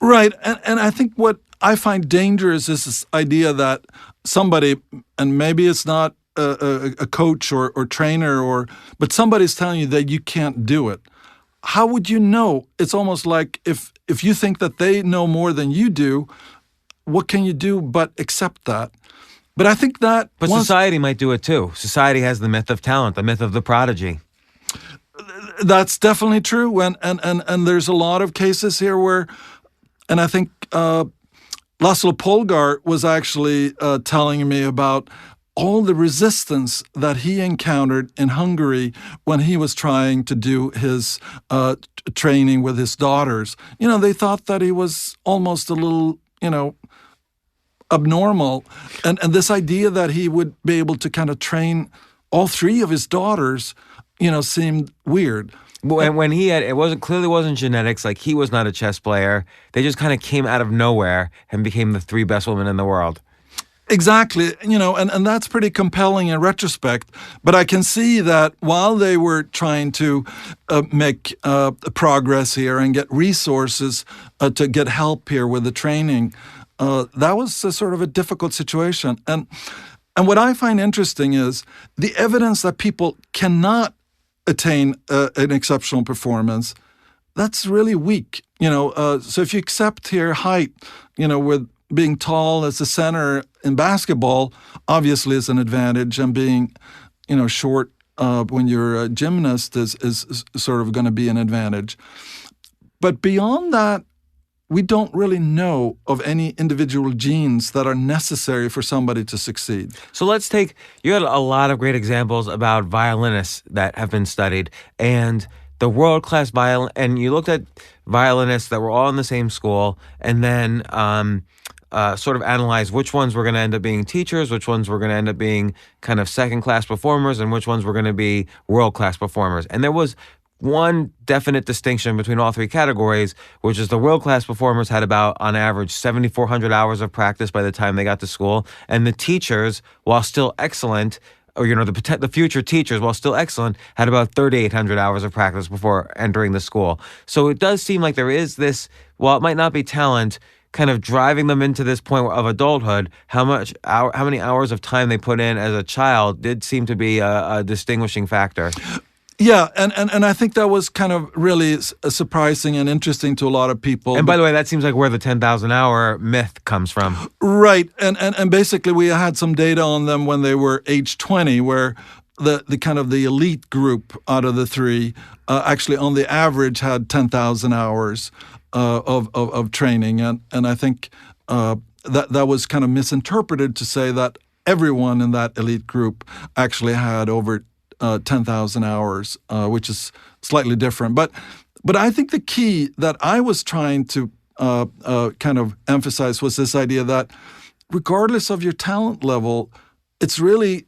Right. And I think what I find dangerous is this idea that somebody, and maybe it's not a coach or trainer, but somebody's telling you that you can't do it. How would you know? It's almost like if you think that they know more than you do, what can you do but accept that? But I think that... But society might do it too. Society has the myth of talent, the myth of the prodigy. That's definitely true. And there's a lot of cases here where, and I think Laszlo Polgar was actually telling me about all the resistance that he encountered in Hungary when he was trying to do his training with his daughters. They thought that he was almost a little, abnormal. And this idea that he would be able to kind of train all three of his daughters, seemed weird. When it wasn't genetics. Like, he was not a chess player. They just kind of came out of nowhere and became the three best women in the world. Exactly, and that's pretty compelling in retrospect. But I can see that while they were trying to make progress here and get resources to get help here with the training, that was a sort of a difficult situation. And what I find interesting is the evidence that people cannot attain an exceptional performance. That's really weak. So if you accept here height, with being tall as a center in basketball obviously is an advantage, and being, short when you're a gymnast is sort of going to be an advantage. But beyond that, we don't really know of any individual genes that are necessary for somebody to succeed. So let's take, you had a lot of great examples about violinists that have been studied, and the world-class and you looked at violinists that were all in the same school, and then sort of analyzed which ones were going to end up being teachers, which ones were going to end up being kind of second-class performers, and which ones were going to be world-class performers. And there was one definite distinction between all three categories, which is the world-class performers had about, on average, 7,400 hours of practice by the time they got to school, and the teachers, while still excellent, or the future teachers, while still excellent, had about 3,800 hours of practice before entering the school. So it does seem like there is this, while it might not be talent, kind of driving them into this point of adulthood. How many hours of time they put in as a child did seem to be a distinguishing factor. Yeah, and I think that was kind of really surprising and interesting to a lot of people. And by the way, that seems like where the 10,000-hour myth comes from. Right, and basically we had some data on them when they were age 20, where the kind of the elite group out of the three actually on the average had 10,000 hours of training, and I think that was kind of misinterpreted to say that everyone in that elite group actually had over 10,000 hours, which is slightly different. But I think the key that I was trying to kind of emphasize was this idea that regardless of your talent level, it's really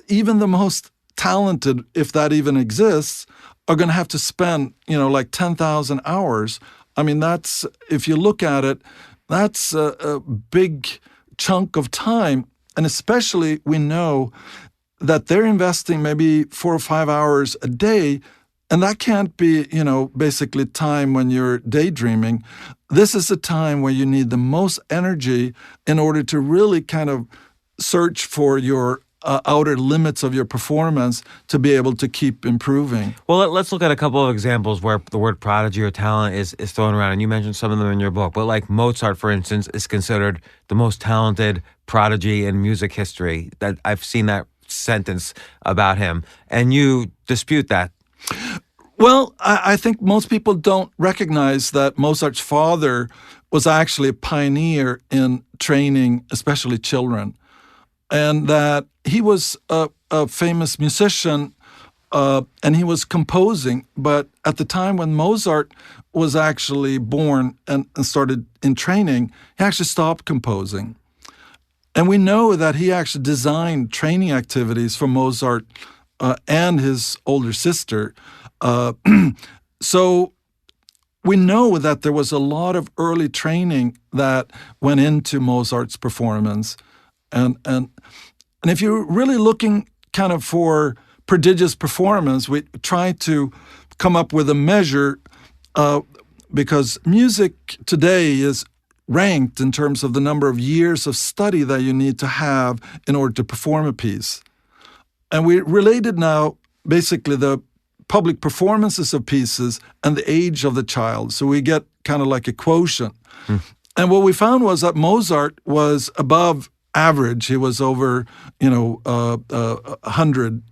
even the most talented, if that even exists, are going to have to spend, like 10,000 hours. I mean, that's, if you look at it, that's a big chunk of time. And especially we know that they're investing maybe 4 or 5 hours a day, and that can't be, basically time when you're daydreaming. This is a time where you need the most energy in order to really kind of search for your outer limits of your performance to be able to keep improving. Well, let's look at a couple of examples where the word prodigy or talent is thrown around, and you mentioned some of them in your book. But like Mozart, for instance, is considered the most talented prodigy in music history. That I've seen that sentence about him, and you dispute that. Well, I think most people don't recognize that Mozart's father was actually a pioneer in training, especially children, and that he was a famous musician, and he was composing. But at the time when Mozart was actually born and started in training, he actually stopped composing. And we know that he actually designed training activities for Mozart and his older sister. So we know that there was a lot of early training that went into Mozart's performance. And if you're really looking kind of for prodigious performance, we try to come up with a measure because music today is ranked in terms of the number of years of study that you need to have in order to perform a piece. And we related now basically the public performances of pieces and the age of the child. So we get kind of like a quotient. And what we found was that Mozart was above average. He was over, 100.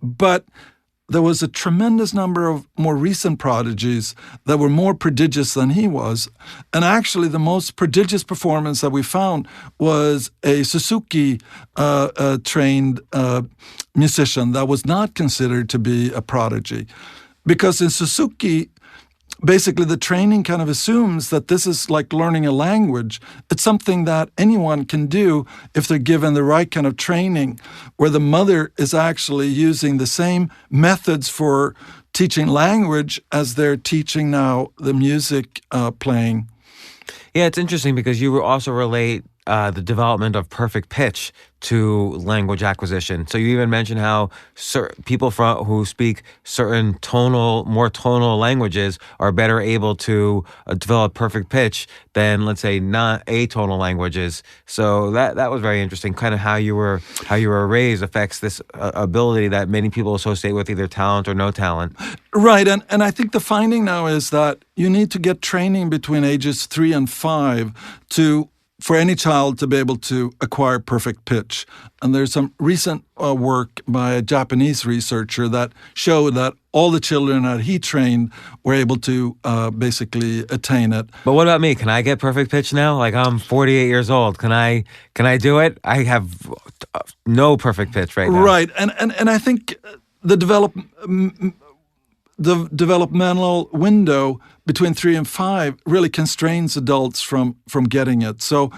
But there was a tremendous number of more recent prodigies that were more prodigious than he was. And actually, the most prodigious performance that we found was a Suzuki-trained musician that was not considered to be a prodigy. Because in Suzuki, basically the training kind of assumes that this is like learning a language. It's something that anyone can do if they're given the right kind of training, where the mother is actually using the same methods for teaching language as they're teaching now the music playing. Yeah, it's interesting because you also relate the development of perfect pitch to language acquisition. So you even mentioned how people who speak certain more tonal languages are better able to develop perfect pitch than, let's say, not atonal languages. So that was very interesting. Kind of how you were raised affects this ability that many people associate with either talent or no talent. Right, and I think the finding now is that you need to get training between ages 3 and 5 for any child to be able to acquire perfect pitch. And there's some recent work by a Japanese researcher that showed that all the children that he trained were able to basically attain it. But what about me? Can I get perfect pitch now? Like, I'm 48 years old. Can I do it? I have no perfect pitch right now. Right, and I think the developmental window between 3 and 5 really constrains adults from getting it. So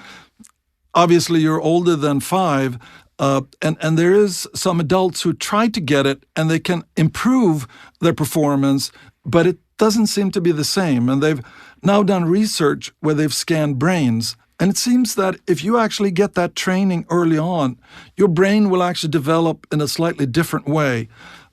obviously you're older than 5, and there is some adults who try to get it and they can improve their performance, but it doesn't seem to be the same. And they've now done research where they've scanned brains. And it seems that if you actually get that training early on, your brain will actually develop in a slightly different way.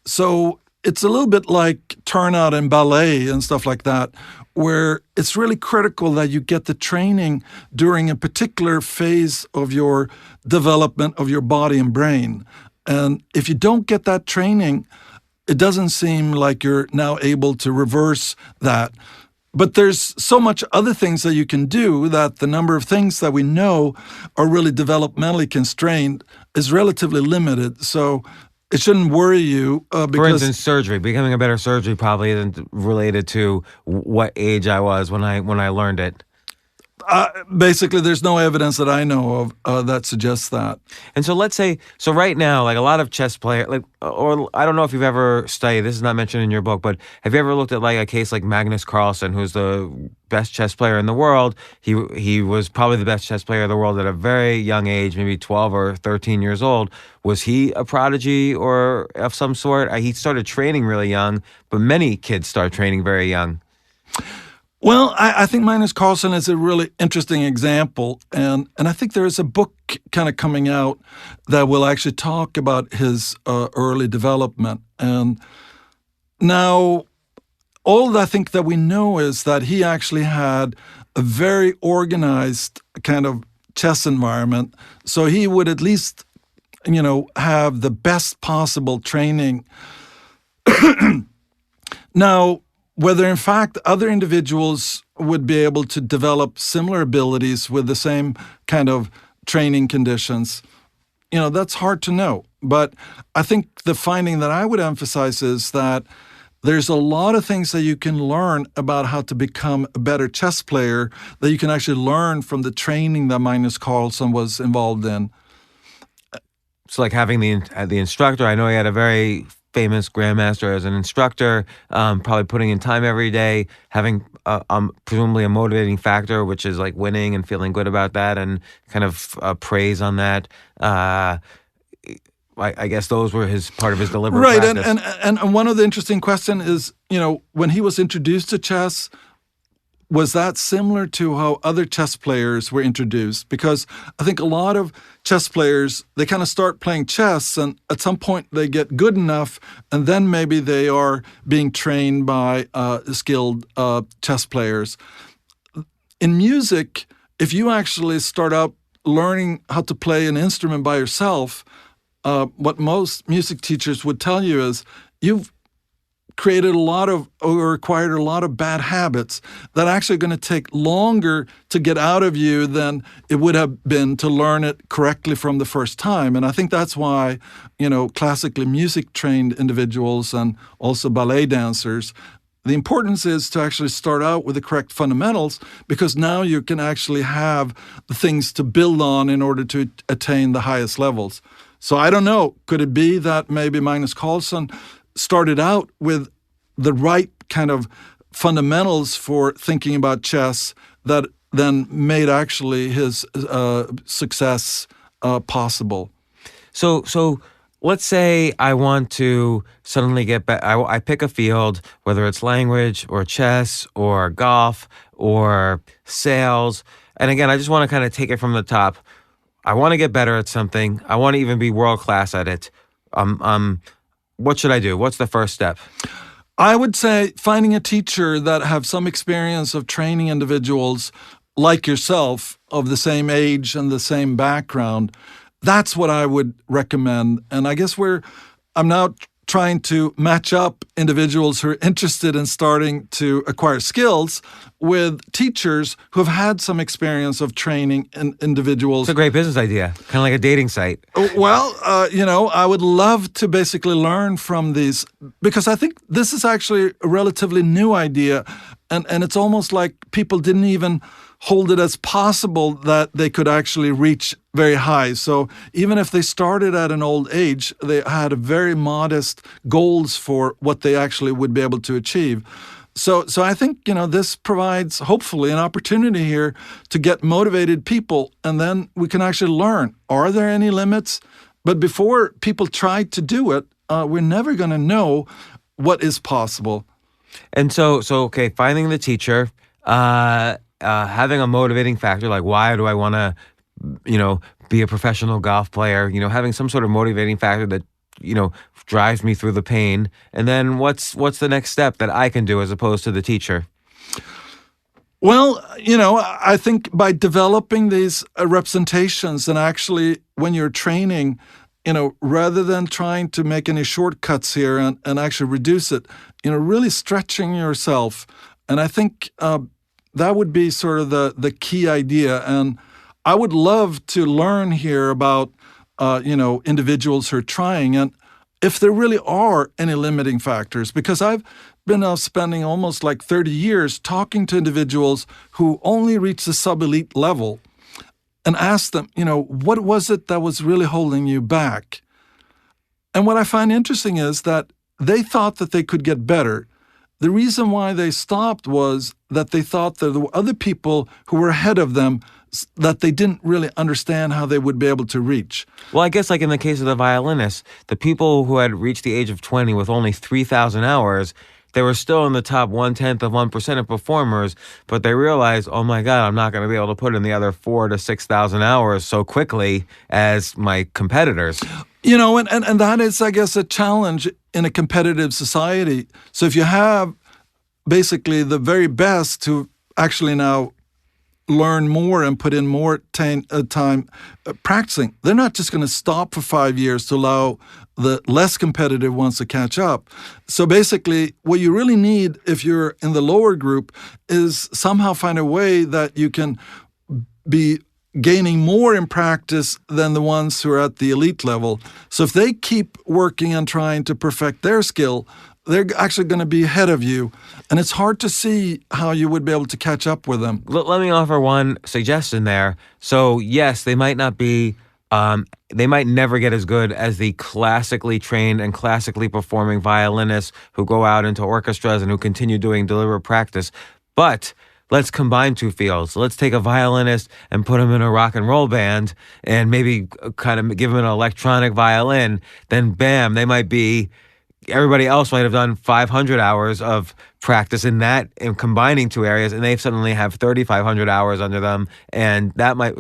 So it's a little bit like turnout in ballet and stuff like that, where it's really critical that you get the training during a particular phase of your development of your body and brain. And if you don't get that training, it doesn't seem like you're now able to reverse that. But there's so much other things that you can do that the number of things that we know are really developmentally constrained is relatively limited. So it shouldn't worry you because... For instance, surgery. Becoming a better surgeon probably isn't related to what age I was when I learned it. Basically, there's no evidence that I know of that suggests that. And so let's say, right now, like a lot of chess players, or I don't know if you've ever studied, this is not mentioned in your book, but have you ever looked at like a case like Magnus Carlsen, who's the best chess player in the world? He was probably the best chess player in the world at a very young age, maybe 12 or 13 years old. Was he a prodigy or of some sort? He started training really young, but many kids start training very young. Well, I think Magnus Carlsen is a really interesting example, and I think there is a book kind of coming out that will actually talk about his early development. And now, all that I think that we know is that he actually had a very organized kind of chess environment, so he would at least, have the best possible training. Now, whether in fact other individuals would be able to develop similar abilities with the same kind of training conditions, that's hard to know. But I think the finding that I would emphasize is that there's a lot of things that you can learn about how to become a better chess player that you can actually learn from the training that Magnus Carlsen was involved in. So like having the instructor, I know he had a very famous grandmaster as an instructor, probably putting in time every day, having presumably a motivating factor, which is like winning and feeling good about that, and kind of praise on that. I guess those were part of his deliberate practice. Right, and one of the interesting questions is, when he was introduced to chess, was that similar to how other chess players were introduced? Because I think a lot of chess players, they kind of start playing chess, and at some point they get good enough, and then maybe they are being trained by skilled chess players. In music, if you actually start out learning how to play an instrument by yourself, what most music teachers would tell you is you've created acquired a lot of bad habits that are actually going to take longer to get out of you than it would have been to learn it correctly from the first time. And I think that's why, classically music-trained individuals and also ballet dancers, the importance is to actually start out with the correct fundamentals, because now you can actually have the things to build on in order to attain the highest levels. So I don't know, could it be that maybe Magnus Carlsen started out with the right kind of fundamentals for thinking about chess that then made actually his success possible? So let's say I want to suddenly get back. I pick a field, whether it's language or chess or golf or sales, And again, I just want to kind of take it from the top. I want to get better at something. I want to even be world class at it. What should I do? What's the first step? I would say finding a teacher that have some experience of training individuals like yourself of the same age and the same background. That's what I would recommend. And I guess I'm now trying to match up individuals who are interested in starting to acquire skills with teachers who have had some experience of training individuals. It's a great business idea, kind of like a dating site. Well, I would love to basically learn from these, because I think this is actually a relatively new idea, and it's almost like people didn't even hold it as possible that they could actually reach very high. So even if they started at an old age, they had very modest goals for what they actually would be able to achieve. So I think, this provides hopefully an opportunity here to get motivated people, and then we can actually learn, are there any limits? But before people try to do it, we're never going to know what is possible. And so okay, finding the teacher, having a motivating factor, like why do I want to, be a professional golf player, having some sort of motivating factor that, drives me through the pain. And then what's the next step that I can do as opposed to the teacher? Well, I think by developing these representations, and actually when you're training, rather than trying to make any shortcuts here and actually reduce it, really stretching yourself. And I think that would be sort of the key idea. And I would love to learn here about, individuals who are trying, and if there really are any limiting factors, because I've been now spending almost like 30 years talking to individuals who only reach the sub-elite level and ask them, what was it that was really holding you back? And what I find interesting is that they thought that they could get better. The reason why they stopped was that they thought that there were other people who were ahead of them that they didn't really understand how they would be able to reach. Well, I guess like in the case of the violinist, the people who had reached the age of 20 with only 3,000 hours, they were still in the top 0.1% of performers, but they realized, oh my God, I'm not going to be able to put in the other 4,000 to 6,000 hours so quickly as my competitors. And that is, I guess, a challenge in a competitive society. So if you have basically the very best who actually now learn more and put in more time practicing, they're not just going to stop for 5 years to allow the less competitive ones to catch up. So basically, what you really need if you're in the lower group is somehow find a way that you can be gaining more in practice than the ones who are at the elite level. So if they keep working and trying to perfect their skill, they're actually going to be ahead of you. And it's hard to see how you would be able to catch up with them. Let me offer one suggestion there. So yes, they might not be, they might never get as good as the classically trained and classically performing violinists who go out into orchestras and who continue doing deliberate practice. But let's combine two fields. Let's take a violinist and put him in a rock and roll band and maybe kind of give him an electronic violin. Then bam, they might be, everybody else might have done 500 hours of practice in combining two areas, and they suddenly have 3,500 hours under them. And that might,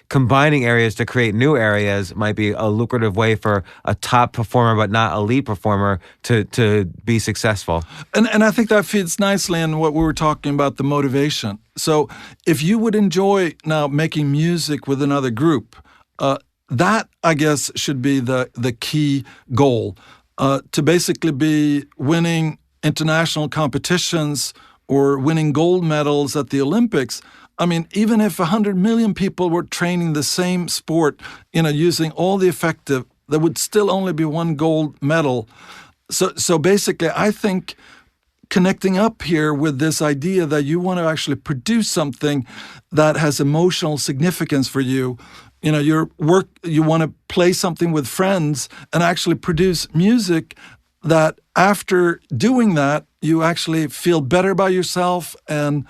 combining areas to create new areas might be a lucrative way for a top performer, but not elite performer, to be successful. And I think that fits nicely in what we were talking about, the motivation. So if you would enjoy now making music with another group, that, I guess, should be the key goal. To basically be winning international competitions or winning gold medals at the Olympics. I mean, even if 100 million people were training the same sport, using all the effective, there would still only be one gold medal. So basically, I think connecting up here with this idea that you want to actually produce something that has emotional significance for you. Your work, you want to play something with friends and actually produce music that after doing that, you actually feel better about yourself and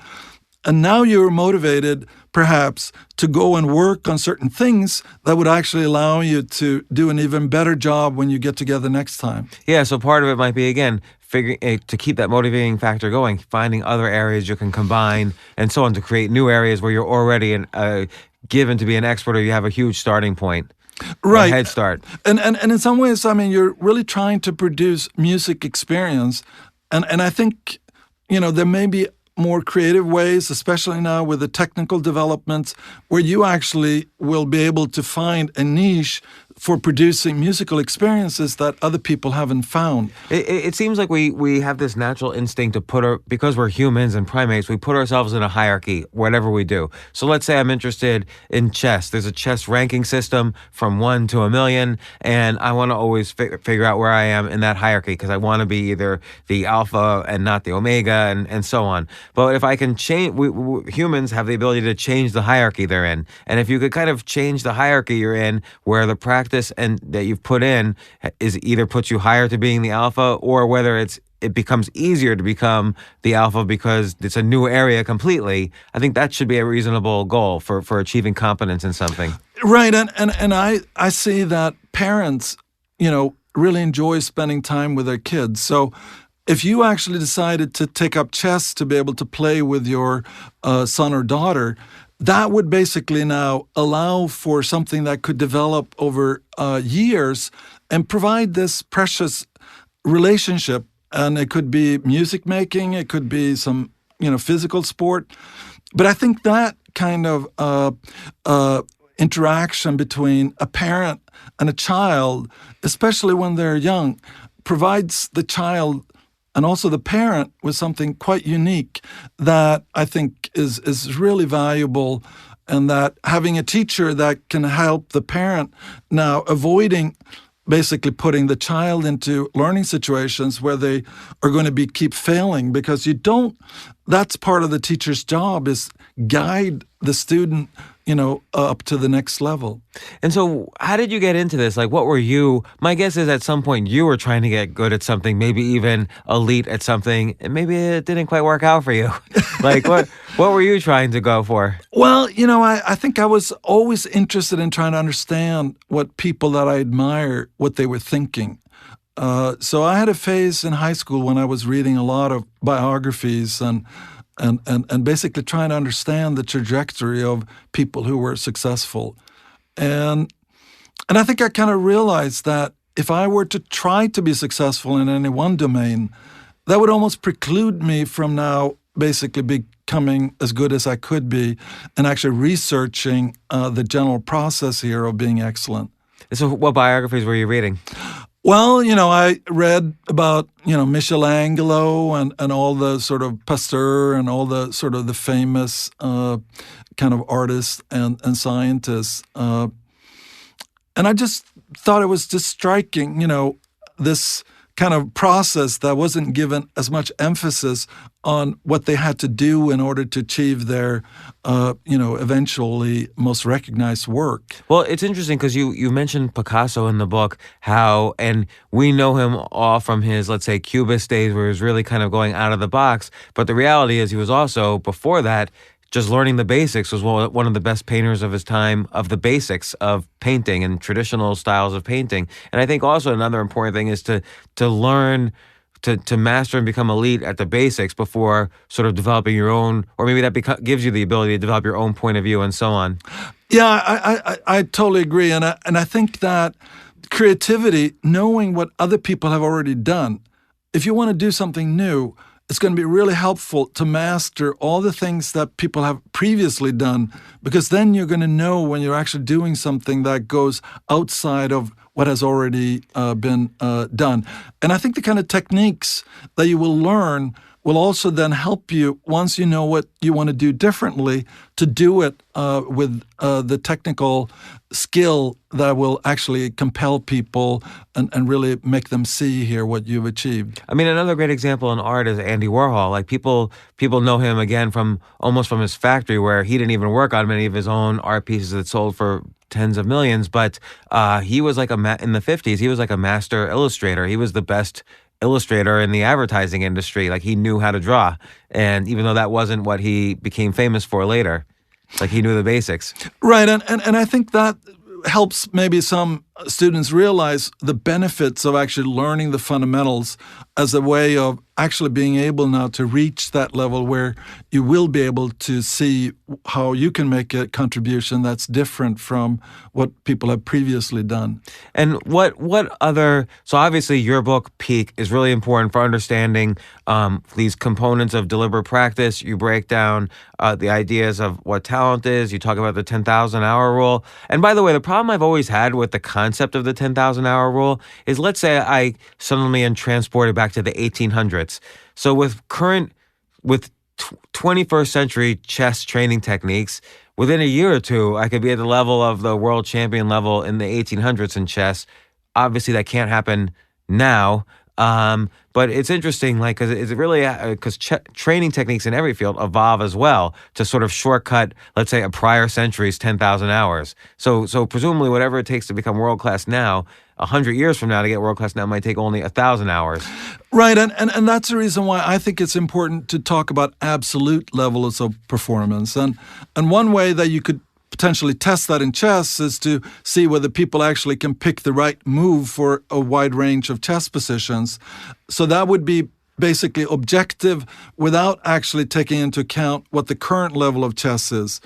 And now you're motivated, perhaps, to go and work on certain things that would actually allow you to do an even better job when you get together next time. Yeah, so part of it might be, again, to keep that motivating factor going, finding other areas you can combine and so on to create new areas where you're already given to be an expert, or you have a huge starting point. Right. A head start. And in some ways, I mean, you're really trying to produce music experience. And I think, there may be more creative ways, especially now with the technical developments, where you actually will be able to find a niche for producing musical experiences that other people haven't found. It seems like we have this natural instinct to because we're humans and primates, we put ourselves in a hierarchy, whatever we do. So let's say I'm interested in chess. There's a chess ranking system from 1 to 1,000,000, and I want to always figure out where I am in that hierarchy because I want to be either the alpha and not the omega and so on. But if I can change, humans have the ability to change the hierarchy they're in. And if you could kind of change the hierarchy you're in, where the practice and that you've put in is either puts you higher to being the alpha, or whether it becomes easier to become the alpha because it's a new area completely, I think that should be a reasonable goal for achieving competence in something. Right, and I see that parents, really enjoy spending time with their kids. So if you actually decided to take up chess to be able to play with your son or daughter, that would basically now allow for something that could develop over years and provide this precious relationship. And it could be music making, it could be some, physical sport. But I think that kind of interaction between a parent and a child, especially when they're young, provides the child and also the parent with something quite unique that I think is really valuable, and that having a teacher that can help the parent now avoiding basically putting the child into learning situations where they are going to keep failing, because that's part of the teacher's job, is guide the student, up to the next level. And so how did you get into this? Like, what were my guess is at some point you were trying to get good at something, maybe even elite at something, and maybe it didn't quite work out for you. Like, what were you trying to go for? Well, I think I was always interested in trying to understand what people that I admire, what they were thinking. So I had a phase in high school when I was reading a lot of biographies and basically trying to understand the trajectory of people who were successful. And I think I kind of realized that if I were to try to be successful in any one domain, that would almost preclude me from now basically becoming as good as I could be and actually researching the general process here of being excellent. So what biographies were you reading? Well, I read about, Michelangelo and all the sort of Pasteur and all the sort of the famous kind of artists and scientists. And I just thought it was just striking, this kind of process that wasn't given as much emphasis on what they had to do in order to achieve their, eventually most recognized work. Well, it's interesting because you mentioned Picasso in the book, and we know him all from his, let's say, Cubist days where he was really kind of going out of the box. But the reality is he was also, before that, just learning the basics, was one of the best painters of his time, of the basics of painting and traditional styles of painting. And I think also another important thing is to learn, to master and become elite at the basics before sort of developing your own, or maybe that gives you the ability to develop your own point of view and so on. Yeah, I totally agree. And I think that creativity, knowing what other people have already done, if you want to do something new, it's going to be really helpful to master all the things that people have previously done, because then you're going to know when you're actually doing something that goes outside of what has already been done. And I think the kind of techniques that you will learn will also then help you, once you know what you want to do differently, to do it with the technical skill that will actually compel people and really make them see here what you've achieved. I mean, another great example in art is Andy Warhol. Like people know him again from his factory, where he didn't even work on many of his own art pieces that sold for tens of millions, but he was like in the 50s, he was like a master illustrator. He was the best illustrator in the advertising industry. Like he knew how to draw. And even though that wasn't what he became famous for later, like he knew the basics. Right, and I think that helps maybe some students realize the benefits of actually learning the fundamentals as a way of actually being able now to reach that level where you will be able to see how you can make a contribution that's different from what people have previously done. And what other, so obviously your book, Peak, is really important for understanding these components of deliberate practice. You break down the ideas of what talent is. You talk about the 10,000 hour rule. And by the way, the problem I've always had with the concept of the 10,000 hour rule is, let's say I suddenly am transported back to the 1800s. So with 21st century chess training techniques, within a year or two, I could be at the level of the world champion level in the 1800s in chess. Obviously, that can't happen now. But it's interesting, like, because training techniques in every field evolve as well to sort of shortcut, let's say, a prior century's 10,000 hours. So presumably, whatever it takes to become world class now, 100 years from now to get world class now might take only 1,000 hours. Right, and that's the reason why I think it's important to talk about absolute levels of performance. And one way that you could potentially test that in chess is to see whether people actually can pick the right move for a wide range of chess positions. So that would be basically objective without actually taking into account what the current level of chess is.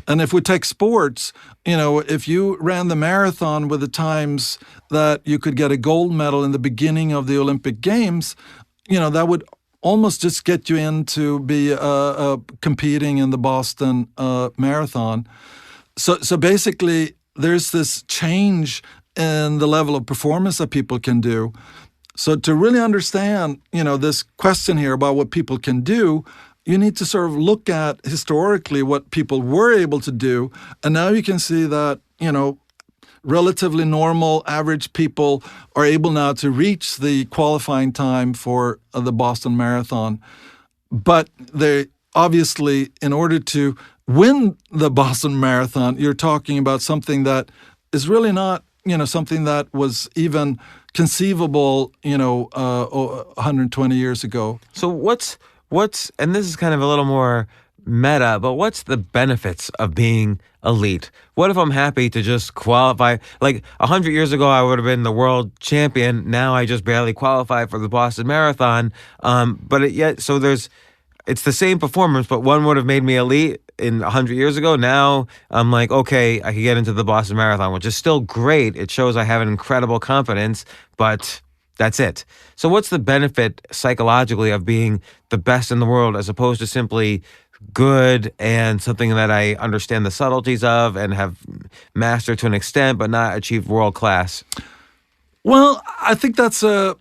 And if we take sports, if you ran the marathon with the times that you could get a gold medal in the beginning of the Olympic Games, that would almost just get you in to be competing in the Boston Marathon. So basically, there's this change in the level of performance that people can do. So to really understand, this question here about what people can do, you need to sort of look at historically what people were able to do. And now you can see that, relatively normal, average people are able now to reach the qualifying time for the Boston Marathon. But they obviously, in order to win the Boston Marathon, you're talking about something that is really not, something that was even conceivable, 120 years ago. So what's, and this is kind of a little more meta, but what's the benefits of being elite? What if I'm happy to just qualify? Like 100 years ago, I would have been the world champion. Now I just barely qualify for the Boston Marathon. It's the same performance, but one would have made me elite in 100 years ago. Now I'm like, okay, I can get into the Boston Marathon, which is still great. It shows I have an incredible confidence, but that's it. So what's the benefit psychologically of being the best in the world as opposed to simply good and something that I understand the subtleties of and have mastered to an extent, but not achieved world class? Well, I think that's a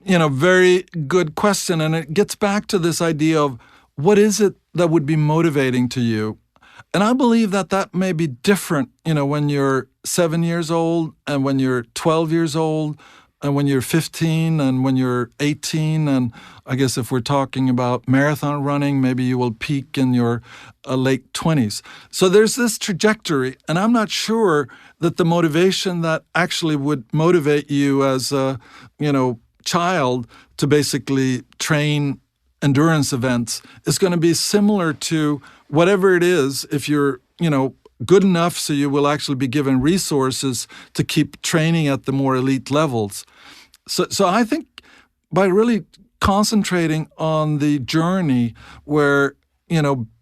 very good question. And it gets back to this idea of what is it that would be motivating to you? And I believe that may be different, when you're 7 years old and when you're 12 years old and when you're 15 and when you're 18. And I guess if we're talking about marathon running, maybe you will peak in your late 20s. So there's this trajectory. And I'm not sure that the motivation that actually would motivate you as a, child to basically train endurance events is going to be similar to whatever it is if you're, good enough so you will actually be given resources to keep training at the more elite levels. So I think by really concentrating on the journey where,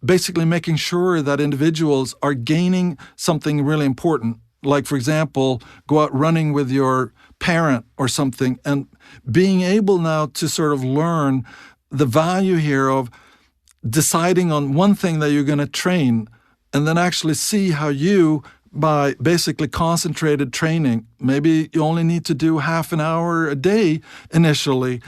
basically making sure that individuals are gaining something really important, like, for example, go out running with your parent or something, and being able now to sort of learn the value here of deciding on one thing that you're going to train and then actually see how you, by basically concentrated training, maybe you only need to do half an hour a day initially,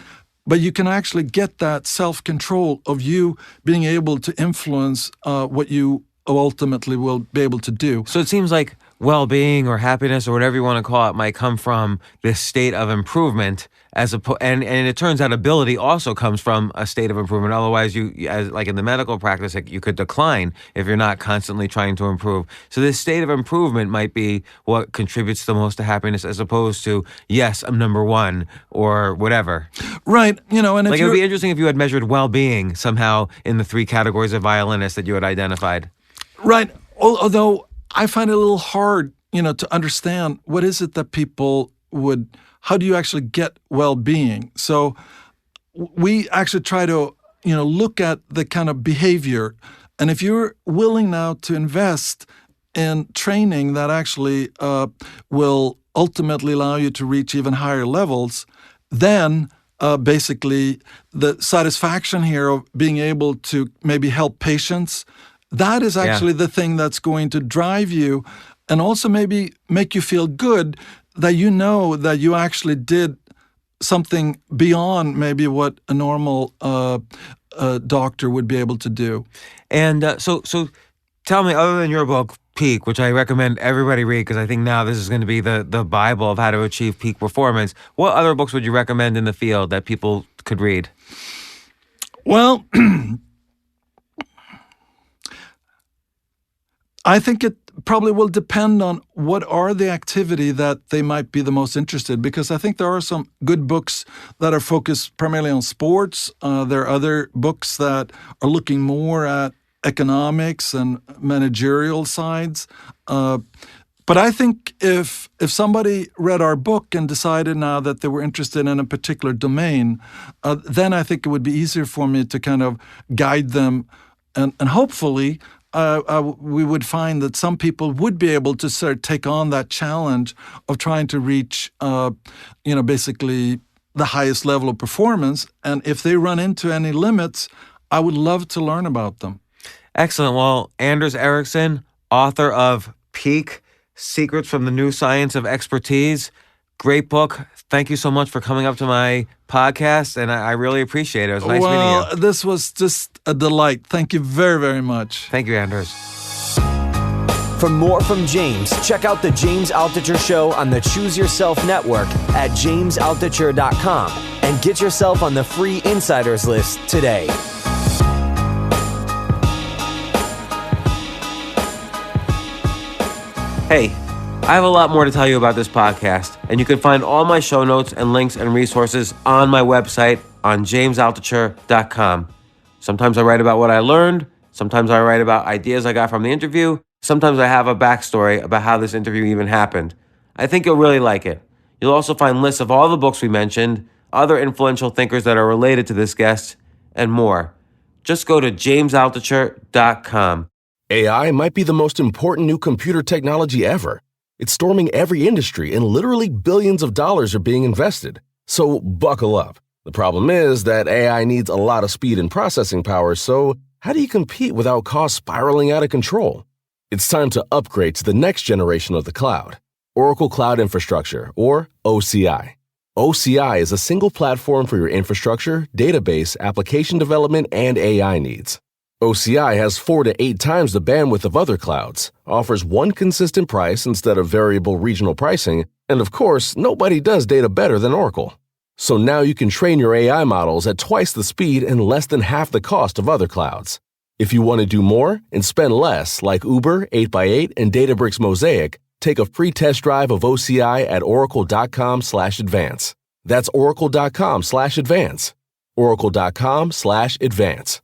but you can actually get that self-control of you being able to influence what you ultimately will be able to do. So it seems like well-being or happiness or whatever you want to call it might come from this state of improvement, and it turns out ability also comes from a state of improvement. Otherwise, as like in the medical practice, you could decline if you're not constantly trying to improve. So this state of improvement might be what contributes the most to happiness, as opposed to, yes, I'm number one or whatever. Right. And like it would be interesting if you had measured well-being somehow in the 3 categories of violinists that you had identified. Right. Although I find it a little hard, to understand what is it that people how do you actually get well-being? So we actually try to, look at the kind of behavior. And if you're willing now to invest in training that actually will ultimately allow you to reach even higher levels, then basically the satisfaction here of being able to maybe help patients, that is actually the thing that's going to drive you and also maybe make you feel good that that you actually did something beyond maybe what a normal doctor would be able to do. And so tell me, other than your book, Peak, which I recommend everybody read because I think now this is going to be the Bible of how to achieve peak performance, what other books would you recommend in the field that people could read? Well, I think it probably will depend on what are the activity that they might be the most interested, because I think there are some good books that are focused primarily on sports. There are other books that are looking more at economics and managerial sides. But I think if somebody read our book and decided now that they were interested in a particular domain, then I think it would be easier for me to kind of guide them, and hopefully we would find that some people would be able to sort of take on that challenge of trying to reach, basically the highest level of performance. And if they run into any limits, I would love to learn about them. Excellent. Well, Anders Ericsson, author of Peak, Secrets from the New Science of Expertise. Great book. Thank you so much for coming up to my podcast, and I really appreciate it. It was nice meeting you. Well, this was just a delight. Thank you very, very much. Thank you, Anders. For more from James, check out The James Altucher Show on the Choose Yourself Network at jamesaltucher.com and get yourself on the free insiders list today. Hey, I have a lot more to tell you about this podcast, and you can find all my show notes and links and resources on my website on jamesaltucher.com. Sometimes I write about what I learned. Sometimes I write about ideas I got from the interview. Sometimes I have a backstory about how this interview even happened. I think you'll really like it. You'll also find lists of all the books we mentioned, other influential thinkers that are related to this guest, and more. Just go to jamesaltucher.com. AI might be the most important new computer technology ever. It's storming every industry and literally billions of dollars are being invested. So buckle up. The problem is that AI needs a lot of speed and processing power, so how do you compete without costs spiraling out of control? It's time to upgrade to the next generation of the cloud, Oracle Cloud Infrastructure, or OCI. OCI is a single platform for your infrastructure, database, application development, and AI needs. OCI has 4 to 8 times the bandwidth of other clouds, offers one consistent price instead of variable regional pricing, and of course, nobody does data better than Oracle. So now you can train your AI models at twice the speed and less than half the cost of other clouds. If you want to do more and spend less, like Uber, 8x8, and Databricks Mosaic, take a free test drive of OCI at oracle.com/advance. That's oracle.com/advance. oracle.com/advance.